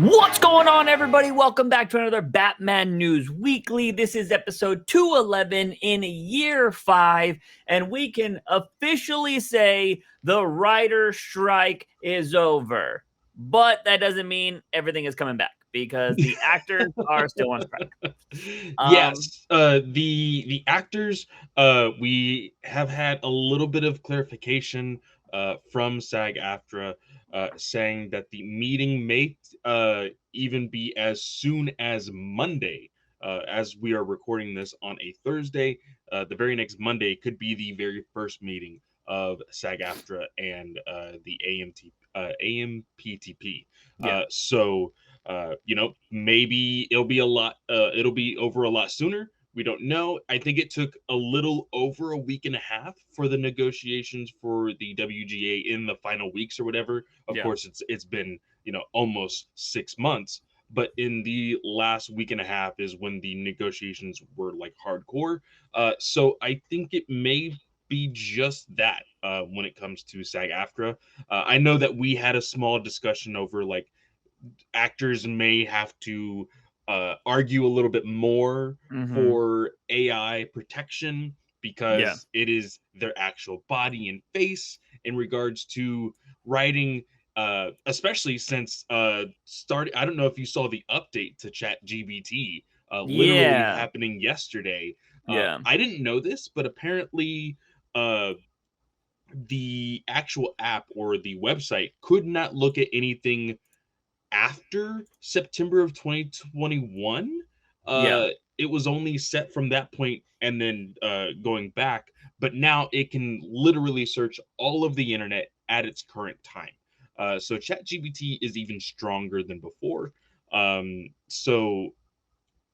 What's going on, everybody? Welcome back to another Batman News Weekly. This is episode 211 in year 5, and we can officially say the writer strike is over. But that doesn't mean everything is coming back because the actors are still on strike. Yes, the actors, we have had a little bit of clarification from SAG-AFTRA saying that the meeting may even be as soon as Monday. As we are recording this on a Thursday, the very next Monday could be the very first meeting of SAG-AFTRA and the AMPTP. Yeah. Maybe it'll be over a lot sooner. We don't know. I think it took a little over a week and a half for the negotiations for the WGA in the final weeks or whatever. Of Yeah. course, it's been, almost 6 months. But in the last week and a half is when the negotiations were like hardcore. So I think it may be just that when it comes to SAG-AFTRA. I know that we had a small discussion over like actors may have to argue a little bit more Mm-hmm. for AI protection Yeah. because it is their actual body and face in regards to writing. Especially since started, I don't know if you saw the update to Chat GBT, literally Yeah. happening yesterday. Yeah. I didn't know this, but apparently, uh, the actual app or the website could not look at anything after September of 2021. Yeah. It was only set from that point and then going back, but now it can literally search all of the internet at its current time. So ChatGPT is even stronger than before. So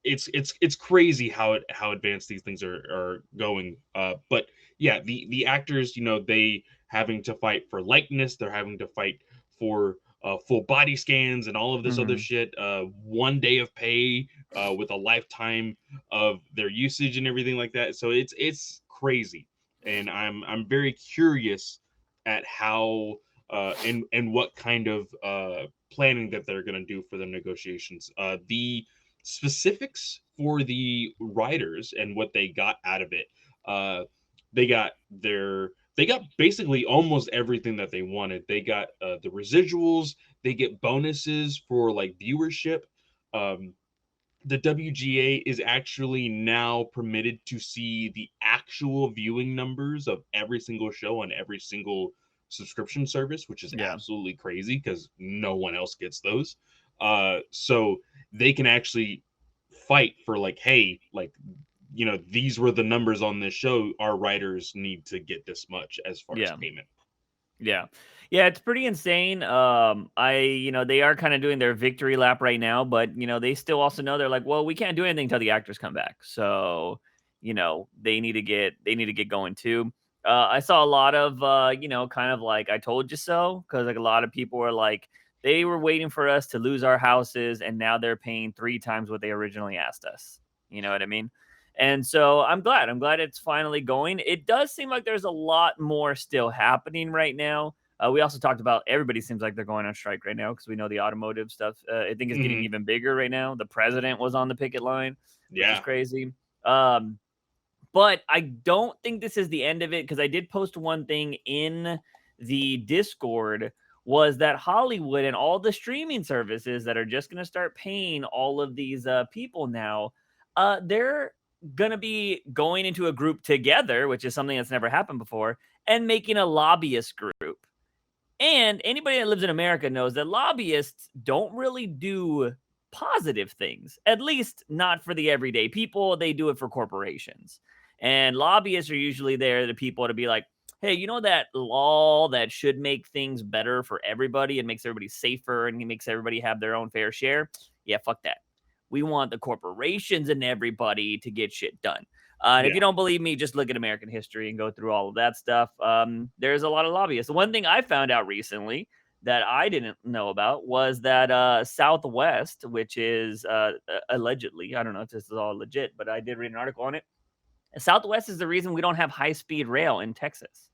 it's crazy how advanced these things are going. But yeah, the actors, they having to fight for likeness, they're having to fight for full body scans and all of this other Mm-hmm. shit. 1 day of pay with a lifetime of their usage and everything like that. So it's crazy, and I'm very curious at how and what kind of planning that they're going to do for the negotiations. The specifics for the writers and what they got out of it. Uh, they got basically almost everything that they wanted. They got the residuals. They get bonuses for like viewership. Um, the WGA is actually now permitted to see the actual viewing numbers of every single show on every single subscription service, which is Yeah. absolutely crazy because no one else gets those. So they can actually fight for like, hey, like, these were the numbers on this show. Our writers need to get this much as far as Yeah. payment. Yeah. Yeah, it's pretty insane. They are kind of doing their victory lap right now, but they still also know they're like, well, we can't do anything until the actors come back. So, they need to get going too. I saw a lot of kind of like I told you so, because like a lot of people were like, they were waiting for us to lose our houses, and now they're paying 3 times what they originally asked us. You know what I mean? And so I'm glad. I'm glad it's finally going. It does seem like there's a lot more still happening right now. We also talked about everybody seems like they're going on strike right now because we know the automotive stuff. I think is getting Hmm. even bigger right now. The president was on the picket line, which is Yeah. crazy. Um, but I don't think this is the end of it because I did post one thing in the Discord was that Hollywood and all the streaming services that are just going to start paying all of these people now, they're going to be going into a group together, which is something that's never happened before, and making a lobbyist group. And anybody that lives in America knows that lobbyists don't really do positive things, at least not for the everyday people. They do it for corporations. And lobbyists are usually there to people to be like, hey, you know that law that should make things better for everybody and makes everybody safer and makes everybody have their own fair share? Yeah, fuck that. We want the corporations and everybody to get shit done. And if you Yeah. don't believe me, just look at American history and go through all of that stuff. There's a lot of lobbyists. The one thing I found out recently that I didn't know about was that Southwest, which is allegedly, I don't know if this is all legit, but I did read an article on it. Southwest is the reason we don't have high speed rail in Texas.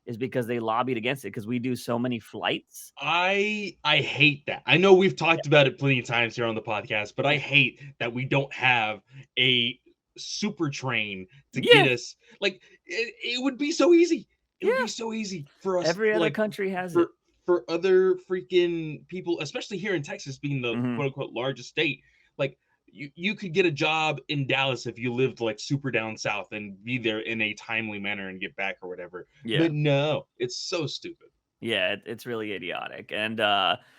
is because they lobbied against it because we do so many flights. I hate that. I know we've talked about it plenty of times here on the podcast, but I hate that we don't have a super train to get Yeah, us. Like it would be so easy. It would yeah. be so easy for us, Every other like country has it. for other freaking people, especially here in Texas, being the Mhm. quote unquote largest state. Like you could get a job in Dallas if you lived like super down south and be there in a timely manner and get back or whatever. Yeah. But no, it's so stupid. Yeah, it's really idiotic. And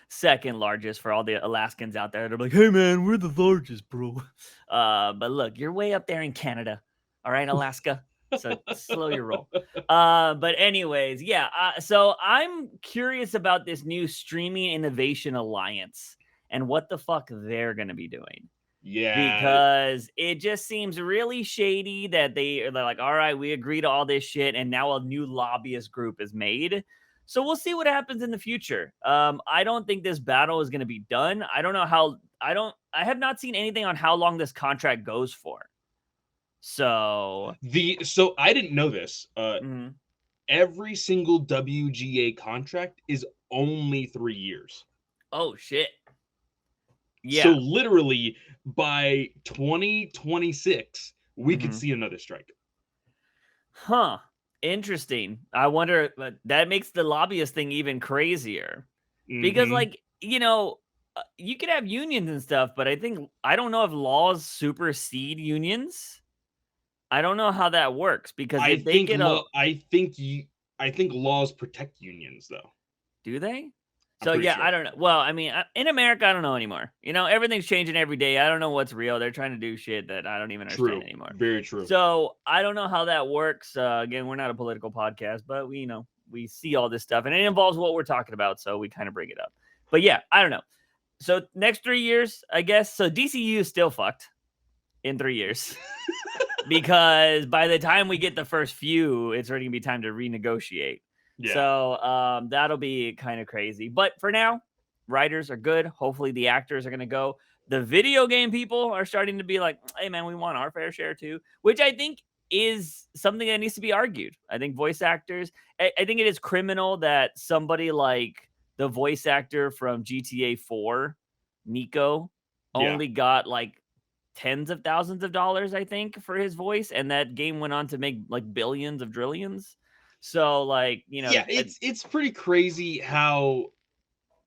second largest for all the Alaskans out there. They're like, hey man, we're the largest, bro. But look, you're way up there in Canada. All right, Alaska. So slow your roll. But anyways, yeah. So I'm curious about this new streaming innovation alliance and what the fuck they're gonna be doing. Yeah, Because it just seems really shady that they're like, all right, we agree to all this shit, and now a new lobbyist group is made. So we'll see what happens in the future. I don't think this battle is going to be done. I don't know how. I have not seen anything on how long this contract goes for. So, so I didn't know this. mhm. Every single WGA contract is only 3 years. Oh shit, So yeah, literally by 2026, we could hmm see another strike. huh. Interesting. I wonder. But that makes the lobbyist thing even crazier. Because, Hmm. like, you could have unions and stuff, but I don't know if laws supersede unions. I don't know how that works because I if they think get a I think laws protect unions though. do they? I'm So pretty yeah, I sure. don't know. Well, I mean, in America, I don't know anymore. Everything's changing every day. I don't know what's real. They're trying to do shit that I don't even understand True. anymore. Very true. So I don't know how that works. Again, we're not a political podcast, but we see all this stuff, and it involves what we're talking about, so we kind of bring it up. But yeah, I don't know. So next 3 years, I guess. So DCU is still fucked in 3 years because by the time we get the first few, it's already gonna be time to renegotiate. Yeah. So that'll be kind of crazy. But for now, writers are good. Hopefully, the actors are gonna go. The video game people are starting to be like, "Hey, man, we want our fair share too," which I think is something that needs to be argued. I think voice actors. I think it is criminal that somebody like the voice actor from GTA 4, Nico, Yeah. only got like tens of thousands of dollars, I think, for his voice, and that game went on to make like billions of trillions. So, like, Yeah, it's pretty crazy how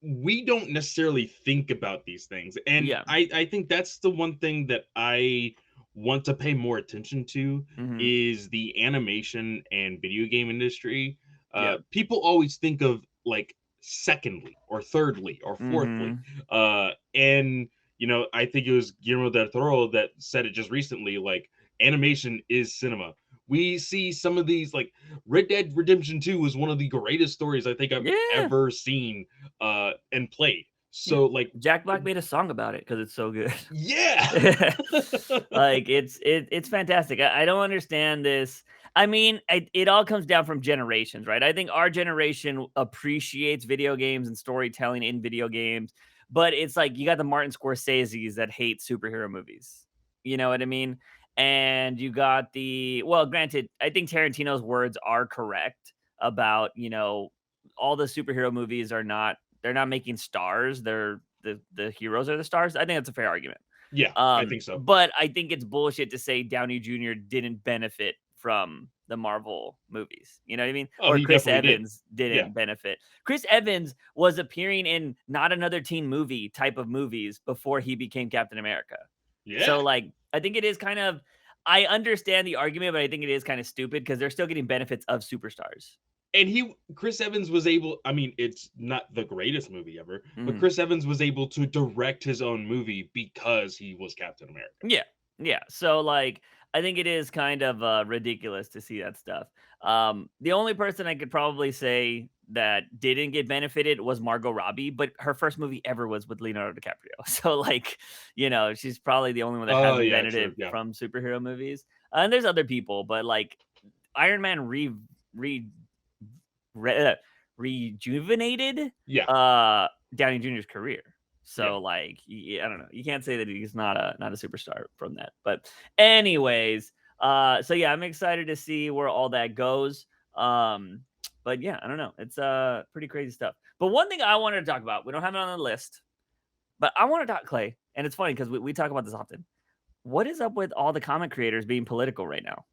we don't necessarily think about these things. And yeah, I think that's the one thing that I want to pay more attention to hmm is the animation and video game industry. yeah, People always think of like secondly or thirdly or fourthly. hmm And I think it was Guillermo del Toro that said it just recently, like animation is cinema. We see some of these, like Red Dead Redemption 2 was one of the greatest stories I think I've yeah, ever seen and played. yeah. So like Jack Black made a song about it because it's so good. yeah. Like it's fantastic. I don't understand this. I mean, it all comes down from generations, right? I think our generation appreciates video games and storytelling in video games, but it's like you got the Martin Scorsese's that hate superhero movies. You know what I mean? And you got well, granted, I think Tarantino's words are correct about, all the superhero movies they're not making stars. They're the heroes are the stars. I think that's a fair argument. Yeah, I think so. But I think it's bullshit to say Downey Jr. didn't benefit from the Marvel movies. You know what I mean? Oh, Or he Chris definitely did. Evans Yeah. didn't benefit. Chris Evans was appearing in not another teen movie type of movies before he became Captain America. So, Yeah. like, I think it is kind of, I understand the argument, but I think it is kind of stupid because they're still getting benefits of superstars. And Chris Evans was able, I mean, it's not the greatest movie ever, but Mhm. Chris Evans was able to direct his own movie because he was Captain America. Yeah. Yeah. So like I think it is kind of ridiculous to see that stuff. The only person I could probably say that didn't get benefited was Margot Robbie, but her first movie ever was with Leonardo DiCaprio. So like, she's probably the only one that Oh hasn't yeah, true. benefited Yeah. from superhero movies. And there's other people, but like Iron Man re, re rejuvenated Yeah. Downey Jr.'s career. Yeah. So like, I don't know. You can't say that he's not a superstar from that. But anyways, so yeah, I'm excited to see where all that goes. Um, But yeah, I don't know. It's pretty crazy stuff. But one thing I wanted to talk about, we don't have it on the list, but I want to talk, Clay, and it's funny because we talk about this often. What is up with all the comic creators being political right now?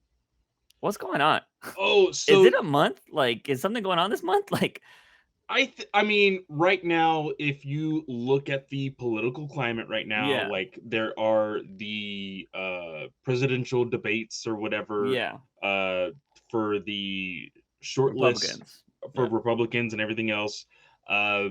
What's going on? Oh, Is so it a month? Like, is something going on this month? Like, I mean, right now, if you look at the political climate right now, yeah, like there are the presidential debates or whatever yeah, uh for the short list Republicans. for Yeah. Republicans and everything else. Uh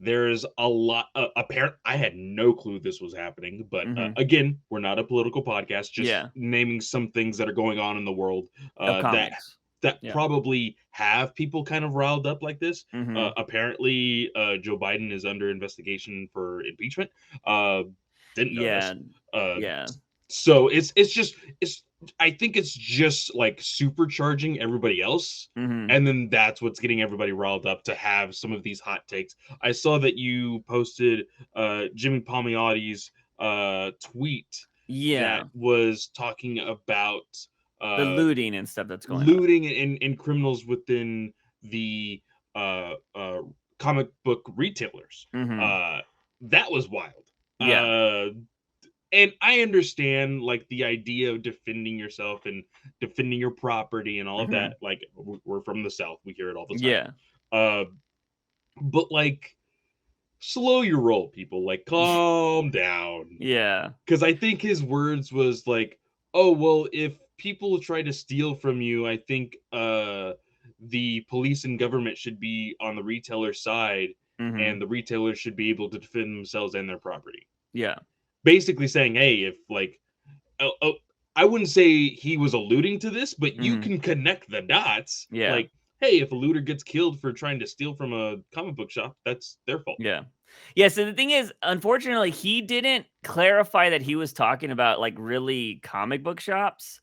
there's a lot apparent. I had no clue this was happening, but Mm-hmm. again, we're not a political podcast, just Yeah. naming some things that are going on in the world Of that comics. Yeah. probably have people kind of riled up like this. Mm-hmm. Apparently, Joe Biden is under investigation for impeachment. Uh, didn't know Yeah. this. Uh, Yeah. so it's I think it's just like supercharging everybody else, Mm-hmm. and then that's what's getting everybody riled up to have some of these hot takes. I saw that you posted Jimmy Palmiotti's tweet that Yeah. was talking about The uh looting and stuff that's going on. looting and criminals within the uh, uh, comic book retailers. Mm-hmm. Uh, that was wild. Yeah. And I understand like the idea of defending yourself and defending your property and all of Mm-hmm. that. Like we're from the South, we hear it all the time. Yeah. Uh, but like, slow your roll, people. Like, calm down. Yeah. Because I think his words was like, "Oh well, if people try to steal from you, I think the police and government should be on the retailer side, Mm-hmm. and the retailers should be able to defend themselves and their property." Yeah. Basically saying, "Hey, if like, oh, oh, I wouldn't say he was alluding to this, but you Mm-hmm. can connect the dots. Yeah. Like, hey, if a looter gets killed for trying to steal from a comic book shop, that's their fault." Yeah. Yeah, so the thing is, unfortunately, he didn't clarify that he was talking about, like, really comic book shops,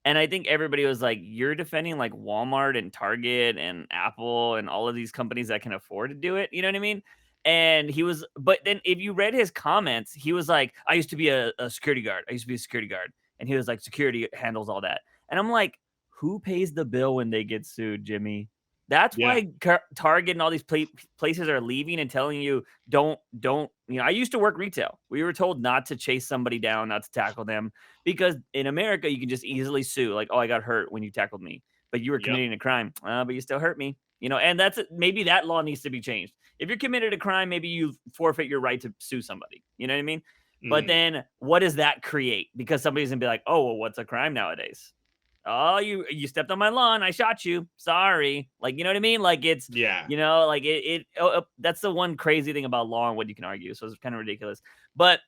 and I think everybody was like, "You're defending, like, Walmart and Target and Apple and all of these companies that can afford to do it," you know what I mean? And he was but then if you read his comments, he was like, "I used to be a security guard. I used to be a security guard." And he was like, "Security handles all that." And I'm like, "Who pays the bill when they get sued, Jimmy?" That's Yeah. why Target and all these places are leaving and telling you don't I used to work retail. We were told not to chase somebody down, not to tackle them because in America you can just easily sue like, "Oh, I got hurt when you tackled me, but you were Yep. committing a crime. But you still hurt me." And maybe that law needs to be changed. If you're committed a crime, maybe you forfeit your right to sue somebody. You know what I mean? But Mm. then what does that create? Because somebody's going to be like, "Oh, well, what's a crime nowadays?" "Oh, you stepped on my lawn. I shot you. Sorry." Like, you know what I mean? Like it's, Yeah. like that's the one crazy thing about law and what you can argue. So it's kind of ridiculous. But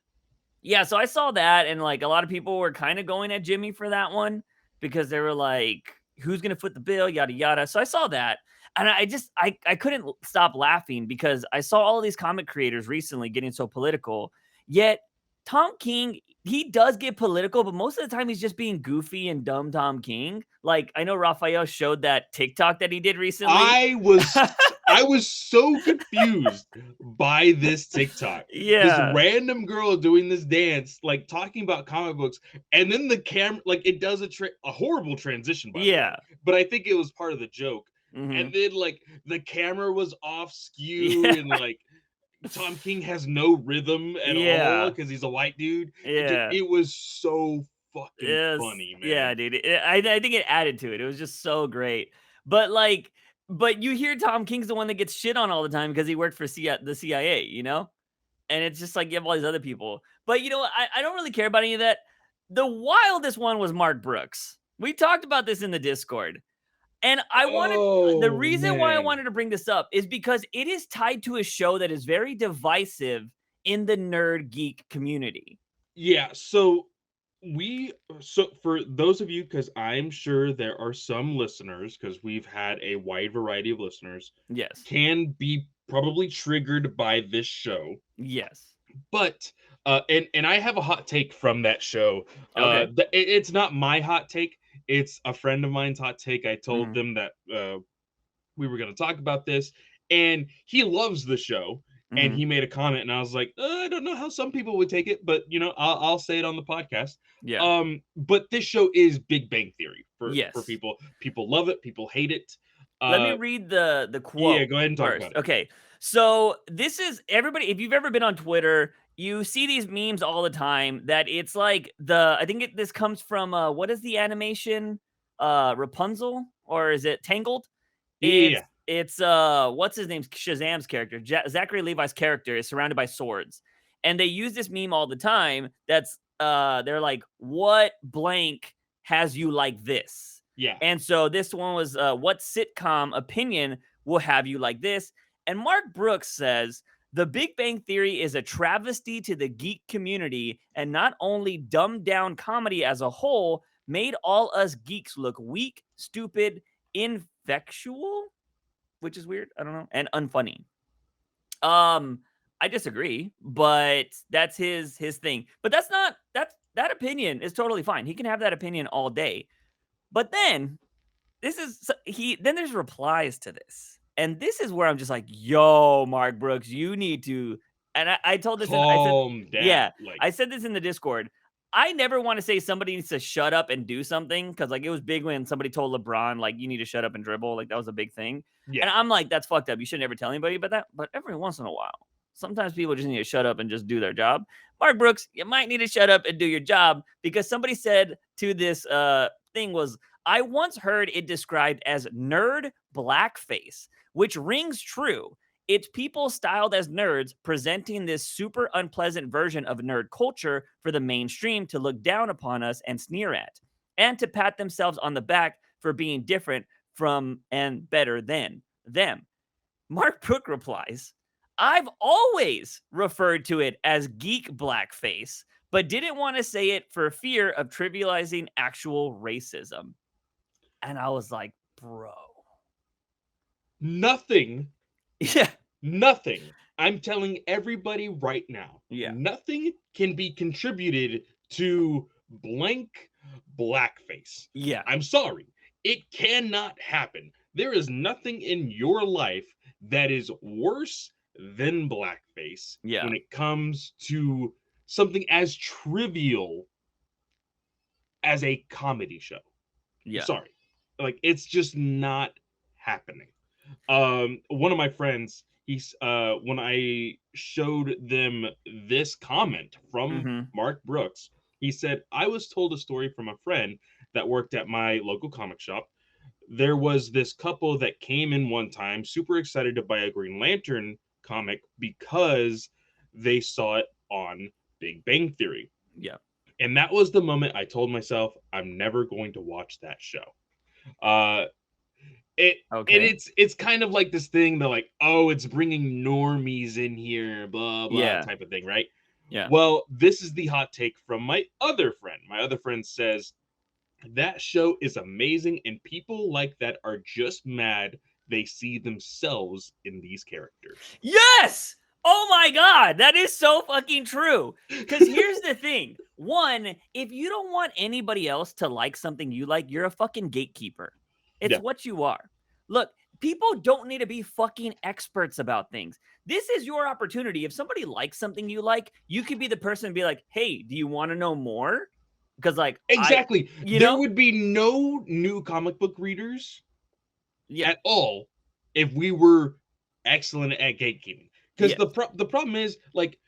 yeah, so I saw that and like a lot of people were kind of going at Jimmy for that one because they were like, "Who's going to foot the bill?" Yada yada. So I saw that. And I couldn't stop laughing because I saw all of these comic creators recently getting so political. Yet Tom King, he does get political, but most of the time he's just being goofy and dumb Tom King. Like I know Raphael showed that TikTok that he did recently. I was I was so confused by this TikTok. This Yeah. random girl doing this dance, like talking about comic books, and then the camera, like it does a horrible transition, by the way. Yeah. But I think it was part of the joke. Hmm. And then like the camera was off skew, Yeah. and like Tom King has no rhythm at all Yeah. because he's a white dude. Yeah. It was so fucking Yes. funny, Yeah, man. dude. I think it added to it. It was just so great. But like, but you hear Tom King's the one that gets shit on all the time because he worked for the CIA, And it's just like you have all these other people. But I don't really care about any of that. The wildest one was Mark Brooks. We talked about this in the Discord. And the Oh reason why I man. wanted to bring this up is because it is tied to a show that is very divisive in the nerd geek community. Yeah, so for those of you, because I'm sure there are some listeners, because we've had a wide variety of listeners, Yes. can be probably triggered by this show. Yes. But and I have a hot take from that show. Okay. It's not my hot take, it's a friend of mine's hot take. I told Mhm. them that we were going to talk about this, and he loves the show. And Mhm. he made a comment, and I was like, I don't know how some people would take it, but I'll say it on the podcast. Yeah. But this show is Big Bang Theory for Yes. people. People love it, people hate it. Let me read the Yeah, quote go ahead and talk first. about it. Okay. So this is everybody, if you've ever been on Twitter, you see these memes all the time that it's like I think this comes from what is the animation? Rapunzel, or is it Tangled? Yeah, It's what's his name? Shazam's character. Zachary Levi's character is surrounded by swords. And they use this meme all the time. That's they're like, what blank has you like this? yeah. And so this one was what sitcom opinion will have you like this? And Mark Brooks says the Big Bang Theory is a travesty to the geek community and not only dumbed down comedy as a whole, made all us geeks look weak, stupid, infectual, which is weird. I don't know, and unfunny. I disagree, but that's his thing. But that opinion is totally fine. He can have that opinion all day. But then then there's replies to this. And this is where I'm just like, yo, Mark Brooks, you need to. And I told this, I said, Calm down. yeah, Like, I said this in the Discord. I never want to say somebody needs to shut up and do something because, like, it was big when somebody told LeBron, like, you need to shut up and dribble. Like, that was a big thing. And yeah. I'm like, that's fucked up. You should never tell anybody about that. But every once in a while, sometimes people just need to shut up and just do their job. Mark Brooks, you might need to shut up and do your job because somebody said to this thing was, I once heard it described as nerd blackface, which rings true. It's people styled as nerds presenting this super unpleasant version of nerd culture for the mainstream to look down upon us and sneer at, and to pat themselves on the back for being different from and better than them. Mark Brook replies, I've always referred to it as geek blackface, but didn't want to say it for fear of trivializing actual racism. And I was like, bro. Nothing, Yeah. nothing. I'm telling everybody right now, Yeah. nothing can be contributed to blank blackface. Yeah. I'm sorry. It cannot happen. There is nothing in your life that is worse than blackface Yeah. when it comes to something as trivial as a comedy show. Yeah. Sorry. Like, it's just not happening. One of my friends, he's when I showed them this comment from Mark Brooks, he said, I was told a story from a friend that worked at my local comic shop. There was this couple that came in one time, super excited to buy a Green Lantern comic because they saw it on Big Bang Theory. Yeah. And that was the moment I told myself, I'm never going to watch that show. It's kind of like this thing that, like, oh, it's bringing normies in here, blah blah type of thing, right? Yeah. Well, this is the hot take from my other friend. My other friend says that show is amazing, and people like that are just mad they see themselves in these characters. Yes. Oh my God, that is so fucking true. Because here's the thing. One, if you don't want anybody else to like something you like, you're a fucking gatekeeper. It's what you are. Look, people don't need to be fucking experts about things. This is your opportunity. If somebody likes something you like, you could be the person and be like, hey, do you want to know more? Because, like, exactly. there know? Would be no new comic book readers at all if we were excellent at gatekeeping. Because the problem is, like,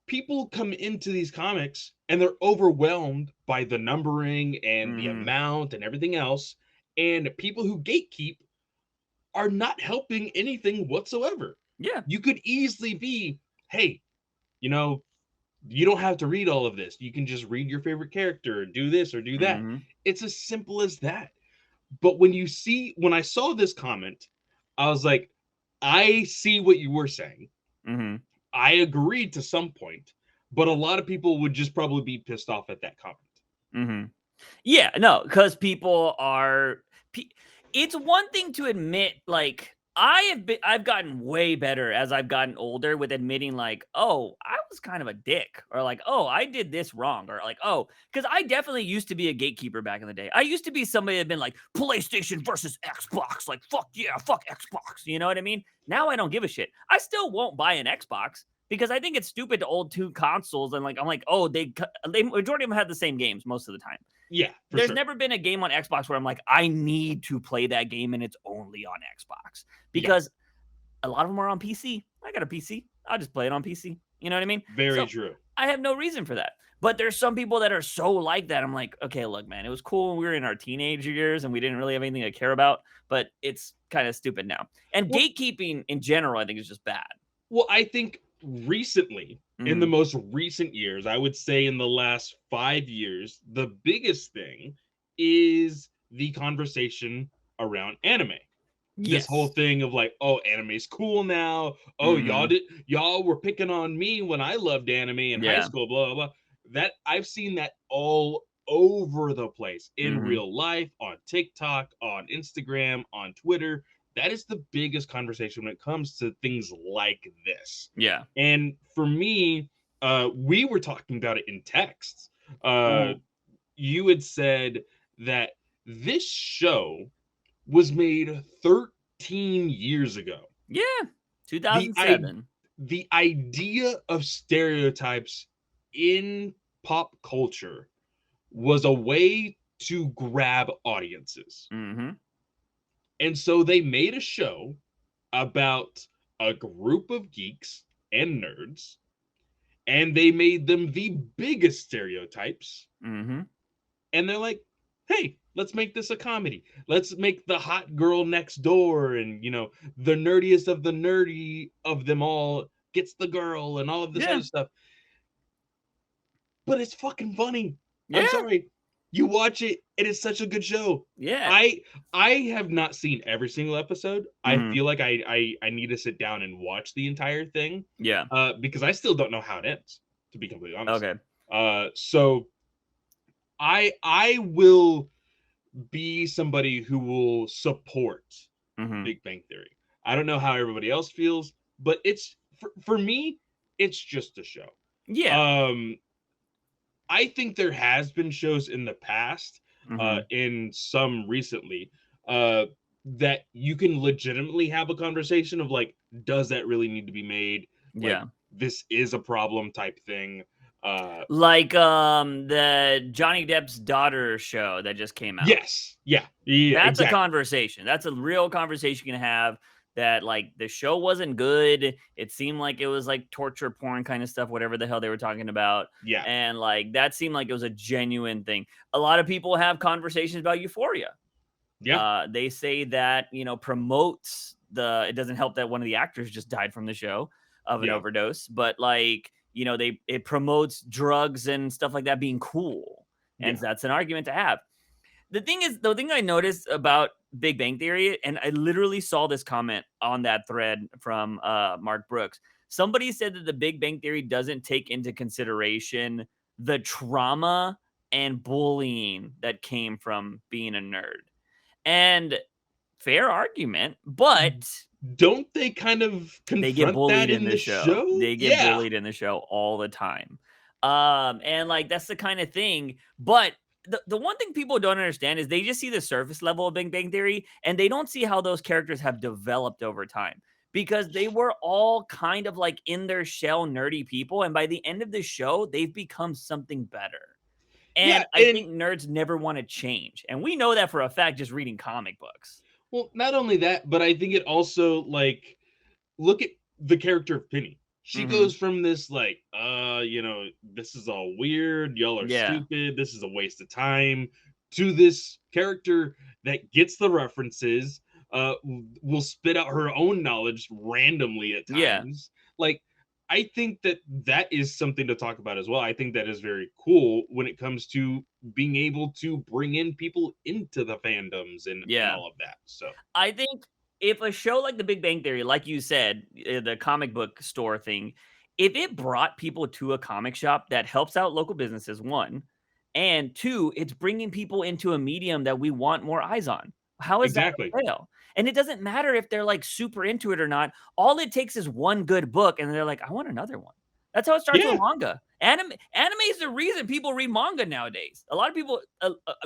people come into these comics and they're overwhelmed by the numbering and the amount and everything else. And people who gatekeep are not helping anything whatsoever. Yeah. You could easily be, hey, you know, you don't have to read all of this. You can just read your favorite character and do this or do that. It's as simple as that. But when I saw this comment, I was like, I see what you were saying. I agreed to some point, but a lot of people would just probably be pissed off at that comment. Yeah, no, because people are. It's one thing to admit, like, I've gotten way better as I've gotten older with admitting, like, oh, I was kind of a dick, or like, oh, I did this wrong, or like, oh, because I definitely used to be a gatekeeper back in the day. I used to be somebody that had been like, PlayStation versus Xbox, like, fuck yeah, fuck Xbox, you know what I mean? Now I don't give a shit. I still won't buy an Xbox, because I think it's stupid to old two consoles and like I'm like, oh, they majority of them have the same games most of the time. Yeah, for There's sure. never been a game on Xbox where I'm like, I need to play that game and it's only on Xbox Yeah, because a lot of them are on PC. I got a PC. I'll just play it on PC. You know what I mean? very So true. I have no reason for that. But there's some people that are so like that. I'm like, okay, look, man, it was cool when we were in our teenage years and we didn't really have anything to care about, but it's kind of stupid now. And Well, gatekeeping in general, I think is just bad. well, I think recently, in the Mhm. most recent years, I would say in the last 5 years, the biggest thing is the conversation around anime. This whole Yes. thing of like, oh, anime's cool now. Oh, Mhm. y'all were picking on me when I loved anime in high Yeah. school, blah blah blah. That I've seen that all over the place in Mhm. real life, on TikTok, on Instagram, on Twitter. That is the biggest conversation when it comes to things like this. Yeah. And for me, we were talking about it in texts. Uh, Mhm. you had said that this show was made 13 years ago. Yeah. The I 2007. the idea of stereotypes in pop culture was a way to grab audiences. Mhm. And so they made a show about a group of geeks and nerds, and they made them the biggest stereotypes. Mhm. And they're like, hey, let's make this a comedy. Let's make the hot girl next door and, the nerdiest of the nerdy of them all gets the girl and all of this Yeah. other stuff. But it's fucking funny. I'm Yeah. sorry. You watch it, it is such a good show. Yeah. I have not seen every single episode. I Mhm. feel like I need to sit down and watch the entire thing, Yeah. because I still don't know how it ends, to be completely honest. Okay. So I will be somebody who will support Mhm. Big Bang Theory. I don't know how everybody else feels, but it's for me, it's just a show. Yeah. Um, I think there has been shows in the past, Mhm. in some recently, uh, that you can legitimately have a conversation of like, does that really need to be made? Like, Yeah. this is a problem type thing. Like, the Johnny Depp's daughter show that just came out. Yes, yeah, That's a exactly, conversation. That's a real conversation you can have that, like, the show wasn't good. It seemed like it was, like, torture porn kinda stuff, whatever the hell they were talking about, yeah, and, like, that seemed like it was a genuine thing. A lot of people have conversations about Euphoria. yeah, They say that, promotes it doesn't help that one of the actors just died from the show of an yeah, overdose, but like, it promotes drugs and stuff like that being cool. And yeah. that's an argument to have. The thing I noticed about Big Bang Theory, and I literally saw this comment on that thread from Mark Brooks. Somebody said that the Big Bang Theory doesn't take into consideration the trauma and bullying that came from being a nerd. And fair argument, but Don't they kind of they get confront bullied that in in the the show. show? They get Yeah. bullied in the show all the time. And like that's the kind of thing. But the one thing people don't understand is they just see the surface level of Big Bang Theory and they don't see how those characters have developed over time. Because they were all kind of like in their shell nerdy people. And by the end of the show, they've become something better. Yeah, And I and think nerds never want to change. And we know that for a fact just reading comic books. well, not only that, but I think it also like look at the character of Penny. She goes Mhm. from this like, this is all weird, y'all are Yeah. stupid, this is a waste of time, to this character that gets the references, will spit out her own knowledge randomly at Yeah. times. Like, I think that that is something to talk about as well. I think that is very cool when it comes to being able to bring in people into the fandoms and Yeah. all of that. So, I think if a show like The Big Bang Theory, like you said, the comic book store thing, if it brought people to a comic shop that helps out local businesses, one, and two, it's bringing people into a medium that we want more eyes on. How is that exactly. a fail? And it doesn't matter if they're like super into it or not. All it takes is one good book, and they're like, I want another one. That's how it starts with Yeah. manga. Anime is the reason people read manga nowadays. A lot of people,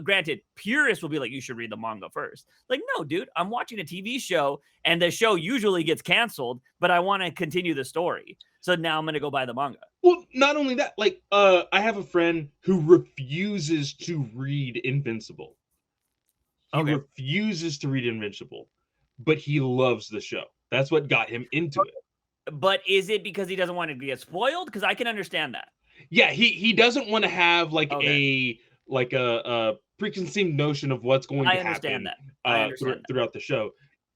granted, purists will be like, you should read the manga first. Like, no, dude, I'm watching a TV show and the show usually gets canceled, but I want to continue the story. So now I'm going to go buy the manga. Well, not only that, like, I have a friend who refuses to read Invincible. He refuses to read Invincible, but he loves the show. That's what got him into it. But is it because he doesn't want to get spoiled? Because I can understand that. Yeah, he doesn't want to have like a preconceived notion of what's going to happen throughout the show.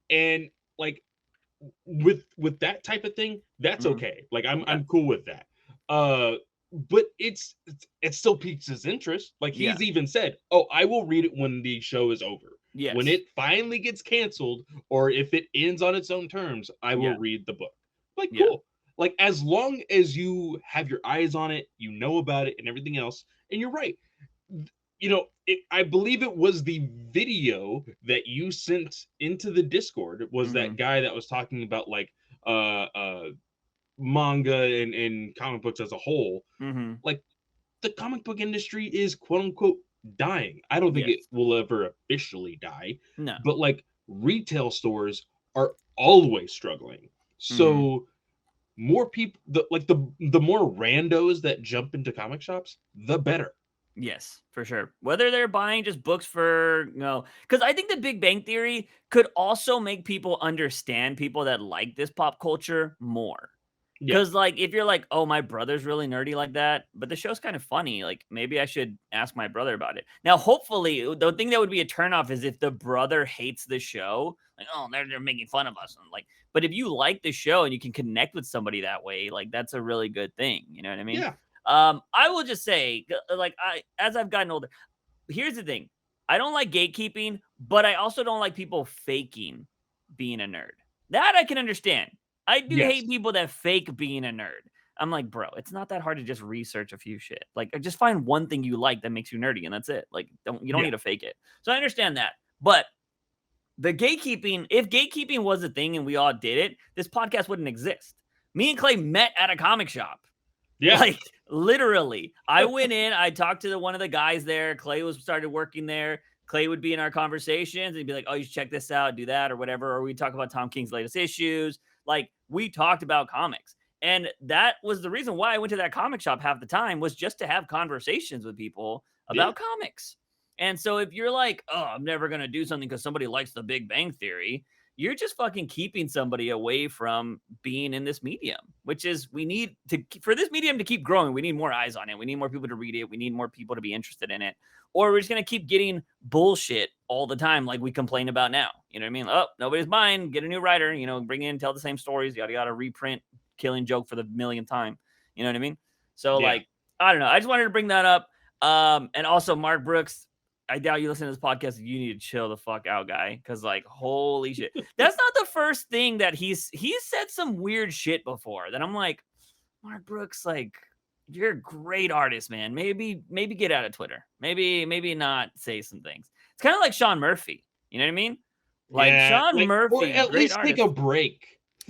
And like with that type of thing, that's okay. Like I'm cool with that. But it still piques his interest. Like he's even said, "Oh, I will read it when the show is over. Yes. When it finally gets canceled, or if it ends on its own terms, I will read the book." Like, cool. Like, as long as you have your eyes on it, you know about it and everything else. And you're right. You know, I believe it was the video that you sent into the Discord. It was that guy that was talking about like manga and comic books as a whole. Like, the comic book industry is quote unquote dying. I don't think it will ever officially die. No. But like retail stores are always struggling. So more people, the more randos that jump into comic shops, the better. Yes, for sure. Whether they're buying just books for, because I think the Big Bang Theory could also make people understand people that like this pop culture more. Because like, if you're like, oh, my brother's really nerdy like that, but the show's kind of funny, like maybe I should ask my brother about it. Now, hopefully, the thing that would be a turnoff is if the brother hates the show, like, oh, they're making fun of us. And like, but if you like the show and you can connect with somebody that way, like that's a really good thing. You know what I mean? Yeah. I will just say, like, as I've gotten older, here's the thing. I don't like gatekeeping, but I also don't like people faking being a nerd. That I can understand. I do hate people that fake being a nerd. I'm like, bro, it's not that hard to just research a few shit. Like, just find one thing you like that makes you nerdy, and that's it. Like, you don't need to fake it. So I understand that. But the gatekeeping, if gatekeeping was a thing and we all did it, this podcast wouldn't exist. Me and Clay met at a comic shop. Yeah. Like, literally. I went in, I talked to one of the guys there. Clay started working there. Clay would be in our conversations and he'd be like, oh, you should check this out, do that, or whatever. Or we'd talk about Tom King's latest issues. Like, we talked about comics. And that was the reason why I went to that comic shop half the time, was just to have conversations with people about comics. And so if you're like, oh, I'm never going to do something because somebody likes the Big Bang Theory, you're just fucking keeping somebody away from being in this medium, which is, we need to, for this medium to keep growing, we need more eyes on it. We need more people to read it. We need more people to be interested in it. Or we're just going to keep getting bullshit all the time, like we complain about now. You know what I mean? Oh, nobody's buying. Get a new writer, bring in, tell the same stories, yada, yada, reprint Killing Joke for the millionth time. You know what I mean? So, like, I don't know. I just wanted to bring that up. And also, Mark Brooks, I doubt you listen to this podcast. You need to chill the fuck out, guy. Because, like, holy shit. That's not the first thing that he's said some weird shit before. That I'm like, Mark Brooks, like, you're a great artist, man. Maybe get out of Twitter. Maybe not say some things. It's kind of like Sean Murphy. You know what I mean? Like, Sean Murphy, or at least artist. take a break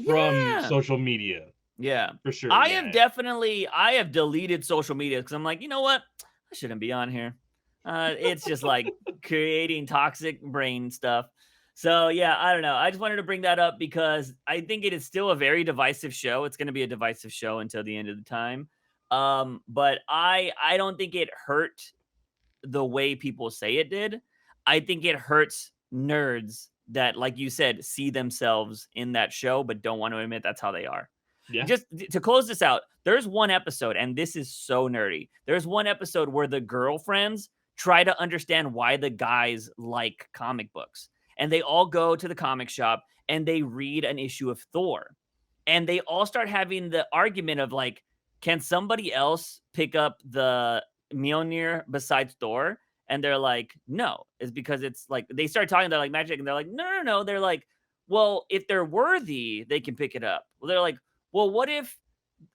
from social media. Yeah, for sure. I have deleted social media because I'm like, you know what? I shouldn't be on here. It's just like creating toxic brain stuff. So yeah, I don't know. I just wanted to bring that up because I think it is still a very divisive show. It's going to be a divisive show until the end of the time. But I don't think it hurt the way people say it did. I think it hurts nerds that, like you said, see themselves in that show but don't want to admit that's how they are. Yeah. Just to close this out, there's one episode, and this is so nerdy. There's one episode where the girlfriends try to understand why the guys like comic books. And they all go to the comic shop and they read an issue of Thor. And they all start having the argument of like, can somebody else pick up the Mjolnir besides Thor? And they're like, no. It's because it's like, they start talking, they're like magic, and they're like, no. They're like, well, if they're worthy, they can pick it up. Well, they're like, well, what if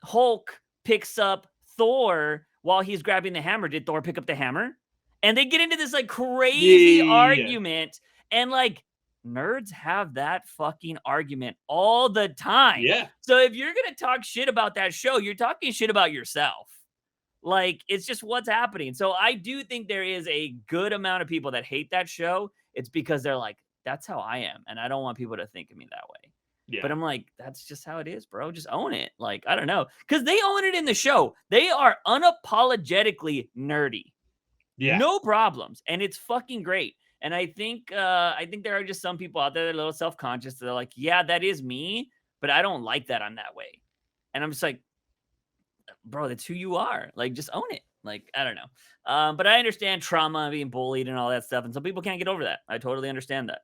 Hulk picks up Thor while he's grabbing the hammer? Did Thor pick up the hammer? And they get into this like crazy argument. And like, nerds have that fucking argument all the time. Yeah. So if you're going to talk shit about that show, you're talking shit about yourself. Like, it's just what's happening. So I do think there is a good amount of people that hate that show. It's because they're like, that's how I am, and I don't want people to think of me that way. But Yeah. I'm like, that's just how it is, bro. Just own it. Like, I don't know. Because they own it in the show. They are unapologetically nerdy. Yeah. No problems. And it's fucking great. And I think there are just some people out there that are a little self-conscious. They're like, yeah, that is me, but I don't like that I'm that way. And I'm just like, bro, that's who you are. Like, just own it. Like, I don't know. But I understand trauma, being bullied, and all that stuff, and some people can't get over that. I totally understand that.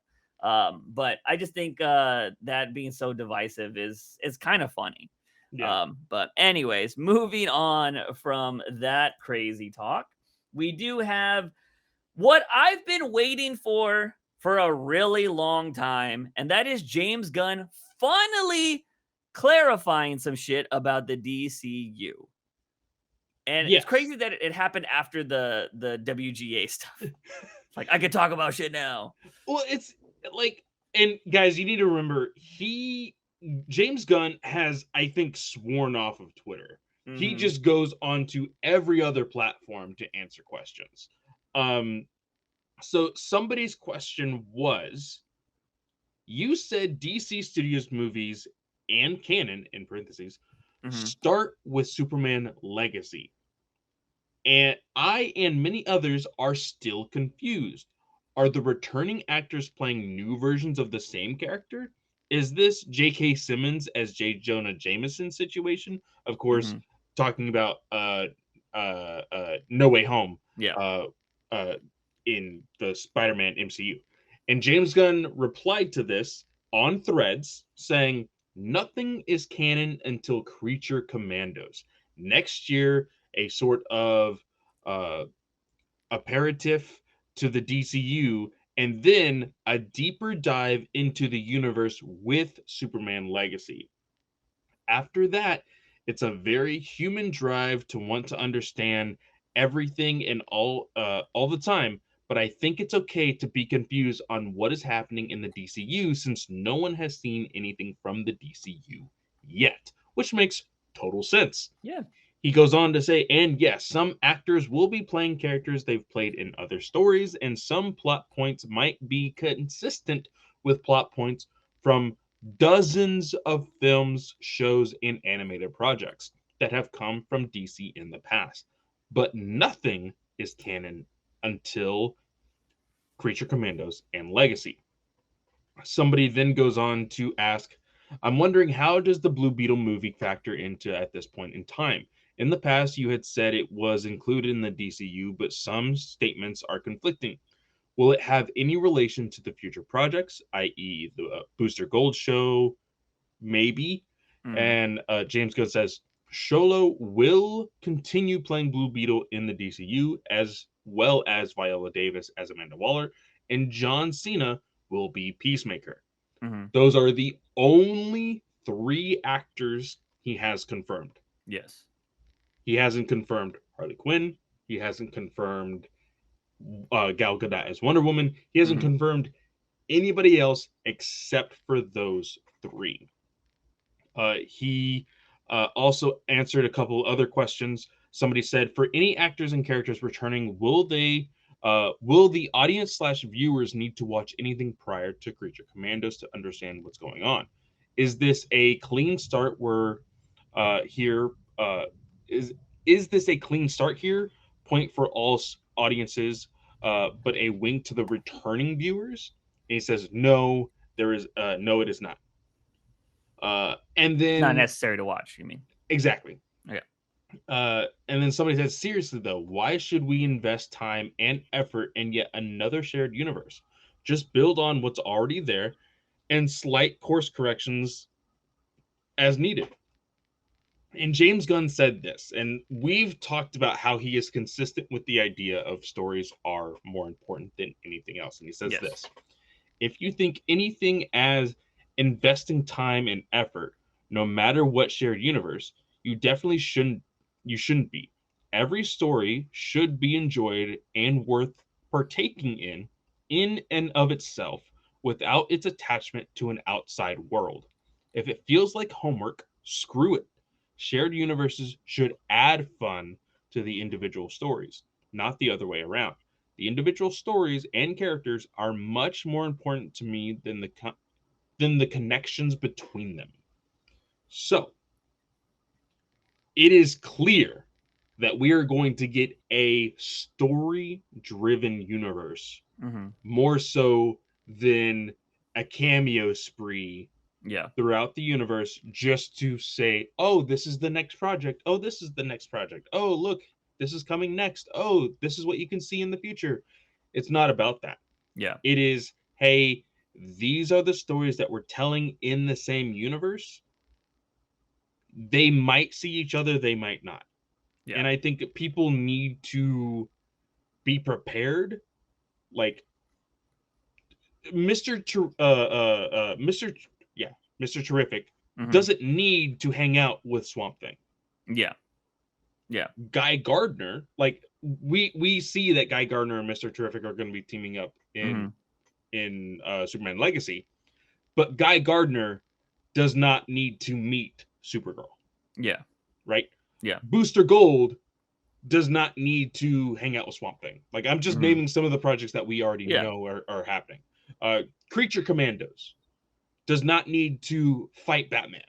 But I just think that being so divisive is kind of funny. Yeah. But anyways, moving on from that crazy talk, we do have what I've been waiting for a really long time, and that is James Gunn finally clarifying some shit about the DCU. And it's Yes. crazy that it happened after the WGA stuff. It's like, I could talk about shit now. Well, it's like, and guys, you need to remember, James Gunn has, I think, sworn off of Twitter. He Mhm. just goes on to every other platform to answer questions. So somebody's question was, you said DC Studios movies and canon, in parentheses, Mhm. start with Superman Legacy. And I and many others are still confused. Are the returning actors playing new versions of the same character? Is this J.K. Simmons as J. Jonah Jameson situation? Of course, Mhm. talking about No Way Home Yeah. uh, uh, in the Spider-Man MCU. And James Gunn replied to this on Threads saying, nothing is canon until Creature Commandos. Next year, a sort of uh, aperitif to the DCU, and then a deeper dive into the universe with Superman Legacy. After that, it's a very human drive to want to understand everything and all the time. But I think it's okay to be confused on what is happening in the DCU since no one has seen anything from the DCU yet, which makes total sense. Yeah. He goes on to say, and yes, some actors will be playing characters they've played in other stories, and some plot points might be consistent with plot points from dozens of films, shows, and animated projects that have come from DC in the past. But nothing is canon until Creature Commandos and Legacy. Somebody then goes on to ask, I'm wondering, how does the Blue Beetle movie factor into at this point in time? In the past, you had said it was included in the DCU, but some statements are conflicting. Will it have any relation to the future projects, i.e., the Booster Gold show? Maybe. Mhm. And James Gunn says Sholo will continue playing Blue Beetle in the DCU, as well as Viola Davis as Amanda Waller, and John Cena will be Peacemaker. Mhm. Those are the only three actors he has confirmed. Yes. He hasn't confirmed Harley Quinn. He hasn't confirmed Gal Gadot as Wonder Woman. He hasn't Mhm. confirmed anybody else except for those three. He also answered a couple other questions. Somebody said, for any actors and characters returning, will the audience slash viewers need to watch anything prior to Creature Commandos to understand what's going on? Is this a clean start where here is this a clean start here? Point for all audiences, but a wink to the returning viewers? And he says, no, there is no, it is not. And It's not then necessary to watch, you mean? exactly. Okay. And then somebody says, seriously though, why should we invest time and effort in yet another shared universe? Just build on what's already there and slight course corrections as needed. And James Gunn said this, and we've talked about how he is consistent with the idea of stories are more important than anything else. And he says Yes. this: if you think anything as investing time and effort, no matter what shared universe, you definitely shouldn't be. Every story should be enjoyed and worth partaking in and of itself, without its attachment to an outside world. If it feels like homework, screw it. Shared universes should add fun to the individual stories, not the other way around. The individual stories and characters are much more important to me than the connections between them. So, it is clear that we are going to get a story-driven universe Mm-hmm. more so than a cameo spree Yeah. throughout the universe just to say, oh, this is the next project. Oh, this is the next project. Oh, look, this is coming next. Oh, this is what you can see in the future. It's not about that. Yeah. It is, hey, these are the stories that we're telling in the same universe. They might see each other, they might not. Yeah. And I think people need to be prepared. Like Mr. Mr. Yeah, Mr. Terrific Mm-hmm. doesn't need to hang out with Swamp Thing. Yeah. Yeah. Guy Gardner, like we see that Guy Gardner and Mr. Terrific are going to be teaming up Mm-hmm. in Superman Legacy, but Guy Gardner does not need to meet Supergirl. Yeah. Right? Yeah. Booster Gold does not need to hang out with Swamp Thing. Like I'm just Mhm. naming some of the projects that we already Yeah. know are happening. Creature Commandos does not need to fight Batman.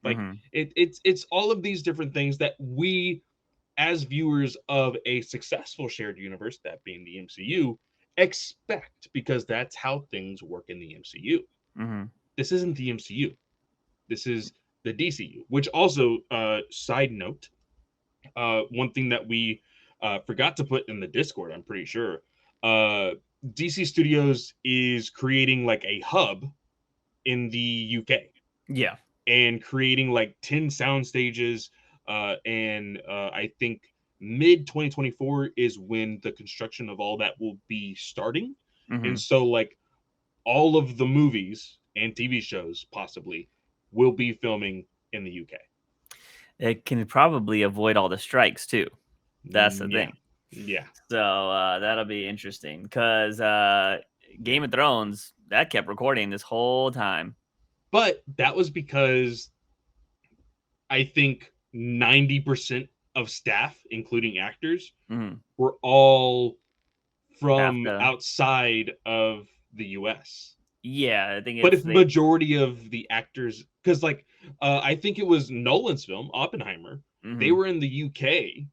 Like Mhm. it's all of these different things that we, as viewers of a successful shared universe, that being the MCU, expect, because that's how things work in the MCU. Mhm. This isn't the MCU. This is the DCU. Which also, side note, one thing that we forgot to put in the Discord, I'm pretty sure, DC Studios is creating like a hub in the UK Yeah. and creating like 10 sound stages. And I think mid 2024 is when the construction of all that will be starting. And Mhm. so, like, all of the movies and TV shows possibly will be filming in the UK. It can probably avoid all the strikes too. That's the Yeah. thing. Yeah. So that'll be interesting because Game of Thrones that kept recording this whole time. But that was because I think 90% of staff, including actors, Mhm. were all Have from to. outside of the US. Yeah, I think But it's if they. majority of the actors, because like I think it was Nolan's film Oppenheimer, they Mhm. were in the UK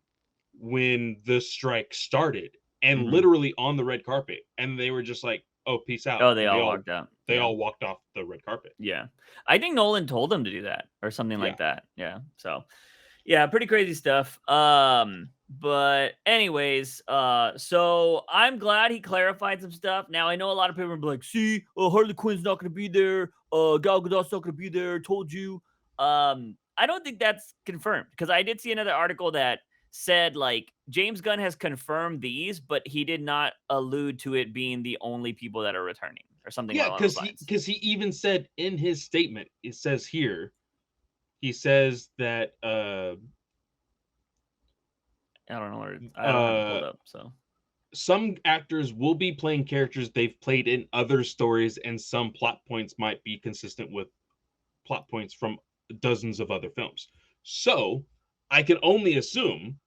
when the strike started and Mhm. literally on the red carpet, and they were just like, "Oh, peace out," Oh, they and all walked out. they Yeah. all walked off the red carpet. Yeah. I think Nolan told them to do that or something Yeah. like that. Yeah. So yeah, pretty crazy stuff. But anyways, so I'm glad he clarified some stuff. Now I know a lot of people are like, see, Harley Quinn's not gonna be there, Gal Gadot's not gonna be there, told you. I don't think that's confirmed because I did see another article that said like James Gunn has confirmed these, but he did not allude to it being the only people that are returning or something Yeah, along those lines. because he even said in his statement, it says here, he says that I don't know where I don't have it uh pulled up, so some actors will be playing characters they've played in other stories, and some plot points might be consistent with plot points from dozens of other films. So I can only assume